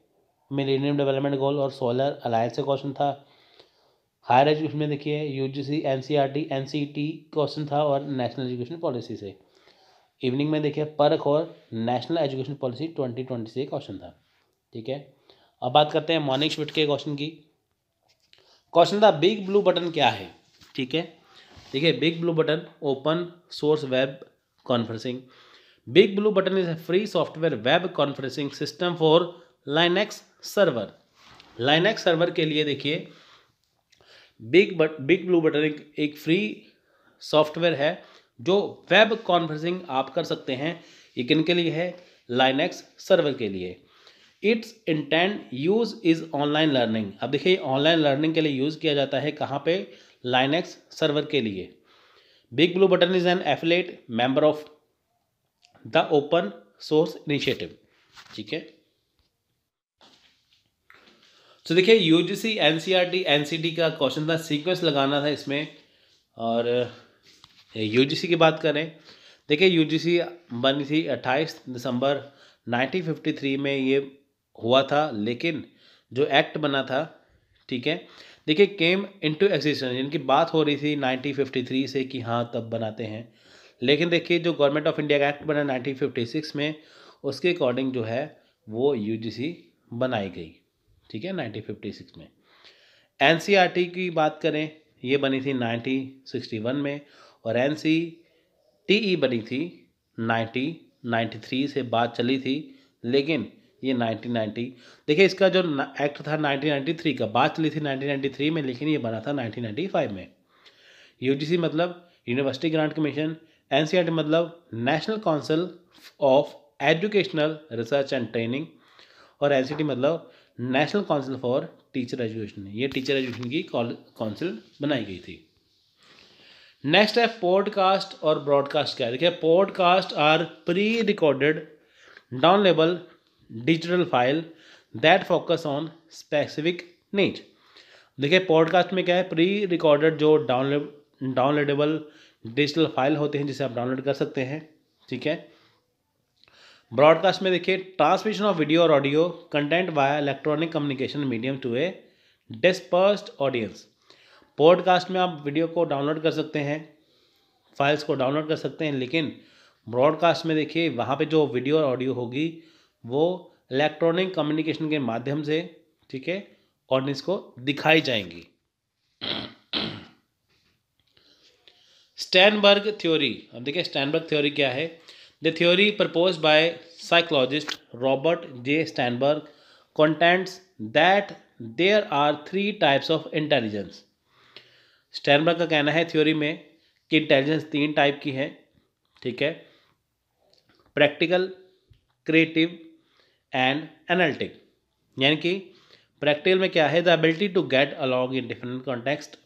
मिलेनियम डेवलपमेंट गोल और सोलर अलायंस से क्वेश्चन था। हायर एजुकेशन में देखिए यूजीसी, एनसीईआरटी, एनसीईटी क्वेश्चन था, और नेशनल एजुकेशन पॉलिसी से। इवनिंग में देखिए परख और नेशनल एजुकेशन पॉलिसी 2020 से क्वेश्चन था, ठीक है। अब बात करते हैं मॉर्निंग शिफ्ट के क्वेश्चन की। क्वेश्चन था बिग ब्लू बटन क्या है, ठीक है। देखिए big blue button open source web conferencing. Big blue button is a free software web conferencing system for Linux server. Linux server के लिए देखिए बिग ब्लू बटन एक फ्री सॉफ्टवेयर है जो वेब कॉन्फ्रेंसिंग आप कर सकते हैं। ये किन के लिए है? लाइनेक्स सर्वर के लिए। It's intend use is online learning. अब देखिए ऑनलाइन लर्निंग के लिए यूज़ किया जाता है कहाँ पे? लाइनेक्स सर्वर के लिए। Big blue button is an affiliate member of the open source initiative. ठीक है, तो देखिए यूजीसी एनसीईआरटी एनसीटी का क्वेश्चन था, सीक्वेंस लगाना था इसमें। और यूजीसी की बात करें, देखिए यूजीसी बनी थी 28 दिसंबर 1953 में ये हुआ था, लेकिन जो एक्ट बना था, ठीक है, देखिए केम इनटू एग्जिस्टेंस, इनकी बात हो रही थी 1953 से कि हाँ तब बनाते हैं, लेकिन देखिए जो गवर्नमेंट ऑफ इंडिया का एक्ट बना 1956 में, उसके अकॉर्डिंग जो है वो यूजीसी बनाई गई। ठीक है, 1956 में। एनसीईआरटी की बात करें, ये बनी थी 1961 में, और एनसीटीई बनी थी 1993 से बात चली थी, लेकिन ये 1990, देखिए इसका जो एक्ट था 1993 का, बात चली थी 1993 में, लेकिन ये बना था 1995 में। यूजीसी मतलब यूनिवर्सिटी ग्रांट कमीशन, एनसीईआरटी मतलब national council of educational research and training, और एनसीटी मतलब national council for teacher education, ये टीचर एजुकेशन की काउंसिल बनाई गई थी। नेक्स्ट है पॉडकास्ट और ब्रॉडकास्ट। क्या है, देखिए podcast are pre recorded downloadable digital file that focus on specific need. देखिए पॉडकास्ट में क्या है, प्री रिकॉर्डेड जो डाउनलोडेबल डिजिटल फाइल होते हैं जिसे आप डाउनलोड कर सकते हैं। ठीक है, ब्रॉडकास्ट में देखिए ट्रांसमिशन ऑफ वीडियो और audio content via electronic communication medium to a dispersed audience. Podcast में आप वीडियो को डाउनलोड कर सकते हैं, फाइल्स को डाउनलोड कर सकते हैं, लेकिन ब्रॉडकास्ट में देखिए वहाँ पे जो वीडियो और ऑडियो होगी वो इलेक्ट्रॉनिक कम्युनिकेशन के माध्यम से, ठीक है, ऑडियंस को दिखाई जाएंगी। स्टैनबर्ग थ्योरी, अब देखिए स्टैनबर्ग थ्योरी क्या है। The theory proposed by psychologist Robert J Sternberg contends that there are 3 types of intelligence। Sternberg का कहना है थ्योरी में कि इंटेलिजेंस 3 टाइप की है। ठीक है, प्रैक्टिकल, क्रिएटिव एंड एनालिटिक। यानी कि प्रैक्टिकल में क्या है, the ability to get along in different context.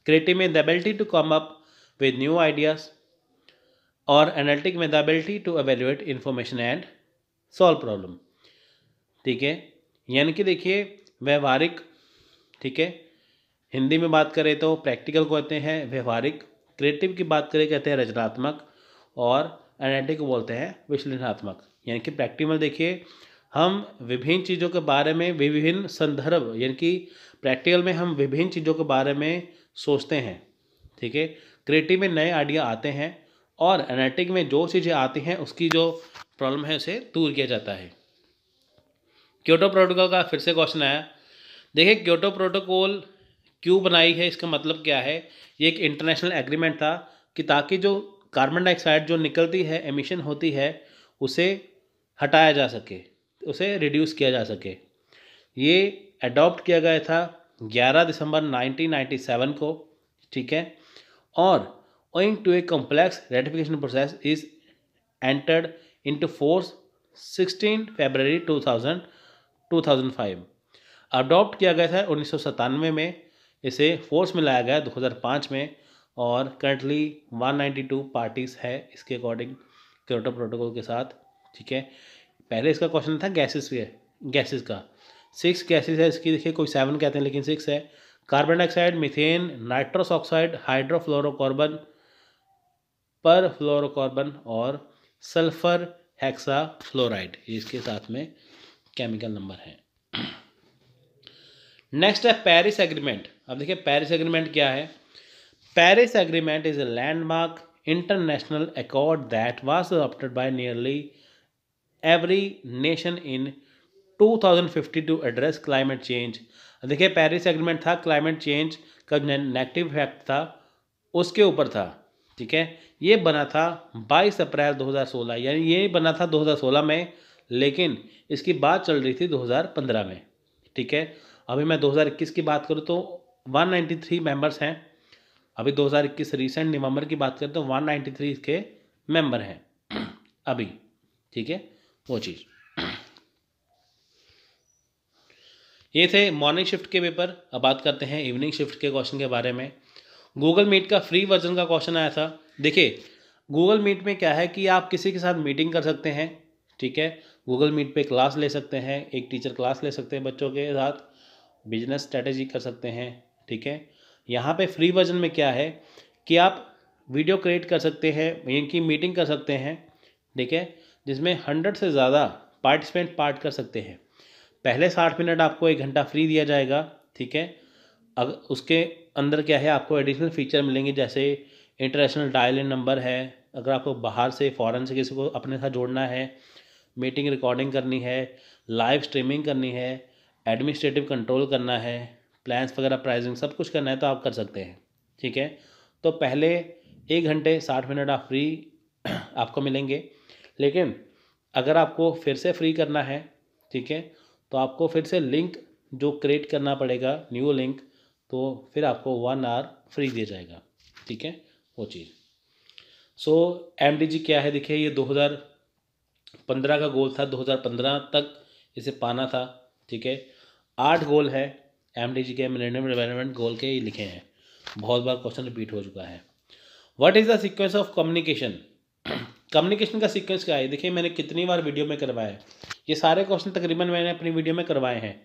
Creative में the ability to come up with new ideas, और एनालिटिक में the ability to evaluate information and solve problem. ठीक है, यानी कि देखिए व्यवहारिक, ठीक है, हिंदी में बात करें तो प्रैक्टिकल को कहते हैं व्यवहारिक, क्रिएटिव की बात करें कहते हैं रचनात्मक, और एनालिटिक को बोलते हैं विश्लेषणात्मक। यानी कि प्रैक्टिकल देखिए हम विभिन्न चीज़ों के बारे में विभिन्न संदर्भ, यानी कि प्रैक्टिकल में हम विभिन्न चीज़ों के बारे में सोचते हैं। ठीक है, क्रिएटिव में नए आइडिया आते हैं, और एनालिटिक में जो चीज़ें आती हैं उसकी जो प्रॉब्लम है उसे दूर किया जाता है। क्योटो प्रोटोकॉल का फिर से क्वेश्चन आया। देखिए क्योटो प्रोटोकॉल क्यों बनाई है, इसका मतलब क्या है, ये एक इंटरनेशनल एग्रीमेंट था कि ताकि जो कार्बन डाइऑक्साइड जो निकलती है, एमिशन होती है, उसे हटाया जा सके, उसे रिड्यूस किया जा सके। ये अडॉप्ट किया गया था 11 दिसंबर 1997 को। ठीक है, और owing to a complex ratification process is entered into force 16 February 2005। Adopt किया गया था 1997 में, इसे फोर्स में लाया गया 2005 में, और करंटली 192 पार्टीज़ है इसके अकॉर्डिंग क्योटो प्रोटोकॉल के साथ। ठीक है, पहले इसका क्वेश्चन था गैसेस का, 6 गैसेस है इसकी, देखिए कोई 7 कहते हैं लेकिन 6 है। Carbon dioxide, methane, nitrous oxide, hydrofluorocarbon, perfluorocarbon, और सल्फर हेक्सा फ्लोराइड, इसके साथ में केमिकल नंबर है। नेक्स्ट है पेरिस एग्रीमेंट। अब देखिए पेरिस एग्रीमेंट क्या है। Paris agreement is a landmark international accord that was adopted by nearly every nation in 2050 to address climate change. देखिए पेरिस एग्रीमेंट था, क्लाइमेट चेंज का नेगेटिव इफेक्ट था उसके ऊपर था। ठीक है, ये बना था 22 अप्रैल 2016, यानी ये बना था 2016 में, लेकिन इसकी बात चल रही थी 2015 में। ठीक है, अभी मैं 2021 की बात करूँ तो 193 मेंबर्स हैं। अभी 2021 रिसेंट नवंबर की बात करें तो 193 के मेंबर हैं अभी। ठीक है, वो चीज़ ये थे मॉर्निंग शिफ्ट के पेपर। अब बात करते हैं इवनिंग शिफ्ट के क्वेश्चन के बारे में। गूगल मीट का फ्री वर्जन का क्वेश्चन आया था। देखिए गूगल मीट में क्या है कि आप किसी के साथ मीटिंग कर सकते हैं, ठीक है। गूगल मीट पे क्लास ले सकते हैं, एक टीचर क्लास ले सकते हैं बच्चों के साथ, बिजनेस स्ट्रेटेजी कर सकते हैं, ठीक है। यहाँ पे फ्री वर्जन में क्या है कि आप वीडियो क्रिएट कर सकते हैं, इनकी मीटिंग कर सकते हैं, ठीक है, जिसमें 100 से ज़्यादा पार्टिसिपेंट पार्ट कर सकते हैं। पहले 60 मिनट आपको 1 घंटा फ्री दिया जाएगा, ठीक है। अगर उसके अंदर क्या है आपको एडिशनल फीचर मिलेंगे, जैसे इंटरनेशनल डायल इन नंबर है, अगर आपको बाहर से फॉरेन से किसी को अपने साथ जोड़ना है, मीटिंग रिकॉर्डिंग करनी है, लाइव स्ट्रीमिंग करनी है, एडमिनिस्ट्रेटिव कंट्रोल करना है, प्लान्स वगैरह प्राइसिंग सब कुछ करना है तो आप कर सकते हैं, ठीक है। तो पहले 1 घंटे 60 मिनट आप फ्री आपको मिलेंगे, लेकिन अगर आपको फिर से फ्री करना है, ठीक है, तो आपको फिर से लिंक जो क्रिएट करना पड़ेगा, न्यू लिंक, तो फिर आपको 1 आवर फ्री दिया जाएगा, ठीक है, वो चीज़। सो MDG क्या है, देखिए ये 2015 का गोल था, 2015 तक इसे पाना था, ठीक है। 8 गोल है MDG के, मिलेनियम डेवलपमेंट गोल के, ये लिखे हैं, बहुत बार क्वेश्चन रिपीट हो चुका है। What is the sequence of communication, communication का सीक्वेंस क्या है। देखिए मैंने कितनी बार वीडियो में करवाया है, ये सारे क्वेश्चन तकरीबन मैंने अपनी वीडियो में करवाए हैं,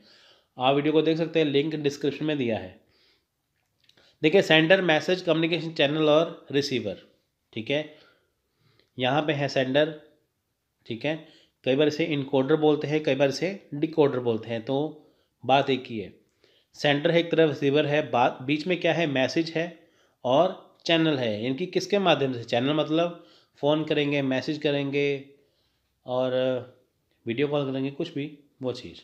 आप वीडियो को देख सकते हैं, लिंक डिस्क्रिप्शन में दिया है। देखिए सेंडर, मैसेज, कम्युनिकेशन चैनल और रिसीवर, ठीक है। यहाँ पे है सेंडर, ठीक है, कई बार इसे इनकोडर बोलते हैं, कई बार इसे डिकोडर बोलते हैं, तो बात एक ही है। सेंडर है एक तरफ, रिसीवर है, बात बीच में क्या है, मैसेज है और चैनल है, इनकी किसके माध्यम से, चैनल मतलब फ़ोन करेंगे, मैसेज करेंगे और वीडियो कॉल करेंगे, कुछ भी वो चीज़।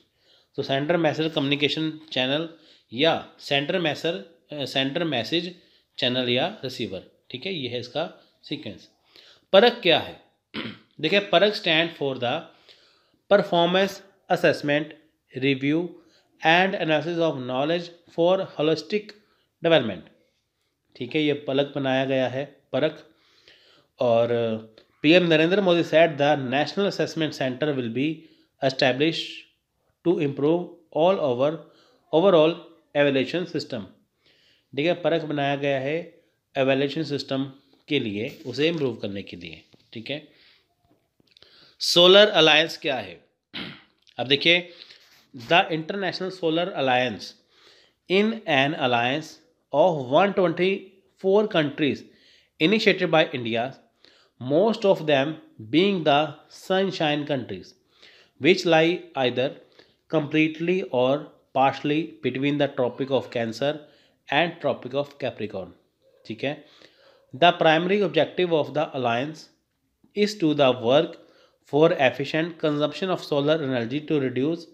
तो सेंडर मैसेज कम्युनिकेशन चैनल या सेंडर मैसेज चैनल या रिसीवर, ठीक है, ये है इसका सीक्वेंस। परख क्या है, देखिए परख stand for the performance assessment review and analysis of knowledge for holistic development, ठीक है, ये परख बनाया गया है, परख। और PM Narendra Modi said the national assessment centre will be establish to improve overall evaluation system, ठीक है, परख बनाया गया है एवेल्यूशन सिस्टम के लिए, उसे इम्प्रूव करने के लिए, ठीक है। सोलर अलायंस क्या है, अब देखिए the international solar alliance in an alliance of 124 countries initiated by India, most of them being the sunshine countries, which lie either completely or partially between the Tropic of Cancer and Tropic of Capricorn, ठीक है। The primary objective of the alliance is to the work for efficient consumption of solar energy to reduce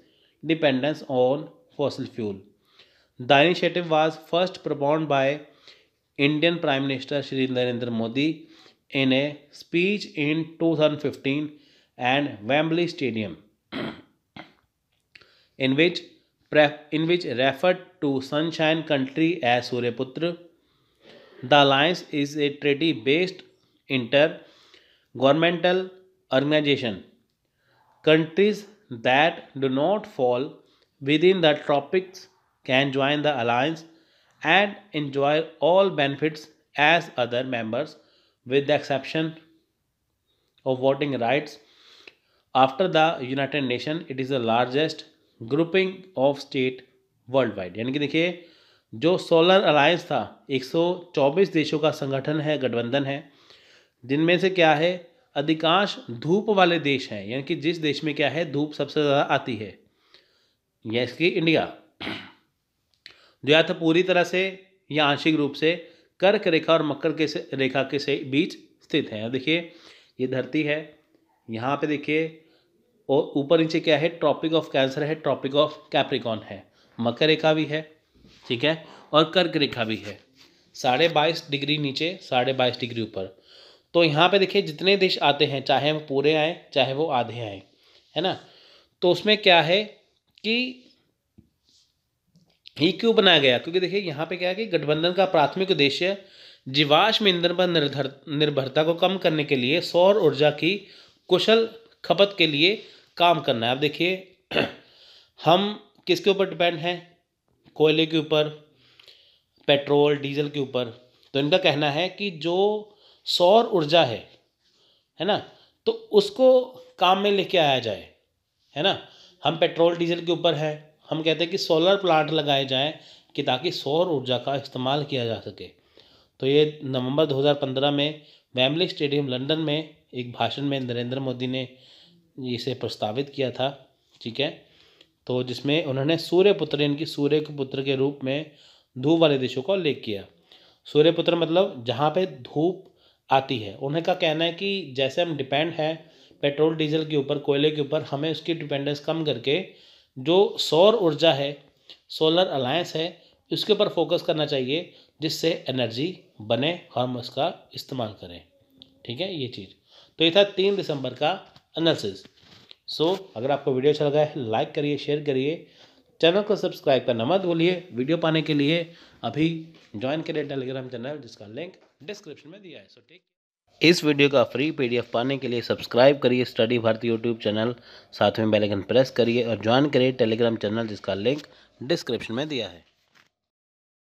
dependence on fossil fuel. The initiative was first proposed by Indian Prime Minister Shri Narendra Modi in a speech in 2015 and Wembley Stadium, in which referred to Sunshine Country as Suryaputra. The alliance is a treaty-based inter-governmental organization. Countries that do not fall within the tropics can join the alliance and enjoy all benefits as other members, with the exception of voting rights. After the United Nations, it is the largest grouping of state worldwide. यानी कि देखिए जो solar alliance था 124 देशों का संगठन है, गठबंधन है, जिनमें से क्या है अधिकांश धूप वाले देश हैं, यानी कि जिस देश में क्या है धूप सबसे ज़्यादा आती है, यह इसकी इंडिया, जो या तो पूरी तरह से या आंशिक रूप से कर्क रेखा और मकर के रेखा के से बीच स्थित है। देखिए ये धरती है, यहाँ पे देखिए, और ऊपर नीचे क्या है, ट्रॉपिक ऑफ कैंसर है, ट्रॉपिक ऑफ कैप्रिकॉन है, मकर रेखा भी है, ठीक है, और कर्क रेखा भी है, 22.5 डिग्री नीचे 22.5 डिग्री ऊपर। तो यहाँ पे देखिए जितने देश आते हैं, चाहे वो पूरे आए चाहे वो आधे आए, है ना, तो उसमें क्या है कि ये क्यों बनाया गया, क्योंकि देखिए यहाँ पे क्या है कि गठबंधन का प्राथमिक उद्देश्य जीवाश्म ईंधन पर निर्भरता को कम करने के लिए सौर ऊर्जा की कुशल खपत के लिए काम करना है। अब देखिए हम किसके ऊपर डिपेंड हैं, कोयले के ऊपर, पेट्रोल डीजल के ऊपर, तो इनका कहना है कि जो सौर ऊर्जा है ना, तो उसको काम में लेके आया जाए, है ना। हम पेट्रोल डीजल के ऊपर है, हम कहते हैं कि सोलर प्लांट लगाए जाएं कि ताकि सौर ऊर्जा का इस्तेमाल किया जा सके। तो ये नवंबर 2015 में वेम्बली स्टेडियम लंदन में एक भाषण में नरेंद्र मोदी ने इसे प्रस्तावित किया था, ठीक है। तो जिसमें उन्होंने सूर्यपुत्र, इनकी सूर्य के पुत्र के रूप में धूप वाले देशों का उल्लेख किया। सूर्यपुत्र मतलब जहाँ पे धूप आती है। उन्हें का कहना है कि जैसे हम डिपेंड हैं पेट्रोल डीजल के ऊपर, कोयले के ऊपर, हमें उसकी डिपेंडेंस कम करके जो सौर ऊर्जा है, सोलर अलायंस है, उसके ऊपर फोकस करना चाहिए, जिससे एनर्जी बने, हम उसका इस्तेमाल करें, ठीक है, ये चीज़। तो ये था 3 दिसंबर का एनालिसिस। अगर आपको वीडियो अच्छा लगा है लाइक करिए, शेयर करिए, चैनल को सब्सक्राइब करना मत भूलिए। वीडियो पाने के लिए अभी ज्वाइन करिए टेलीग्राम चैनल, जिसका लिंक डिस्क्रिप्शन में दिया है। टेक। इस वीडियो का फ्री PDF पाने के लिए सब्सक्राइब करिए स्टडी भारती यूट्यूब चैनल, साथ में बेल आइकन प्रेस करिए और ज्वाइन करिए टेलीग्राम चैनल, जिसका लिंक डिस्क्रिप्शन में दिया है।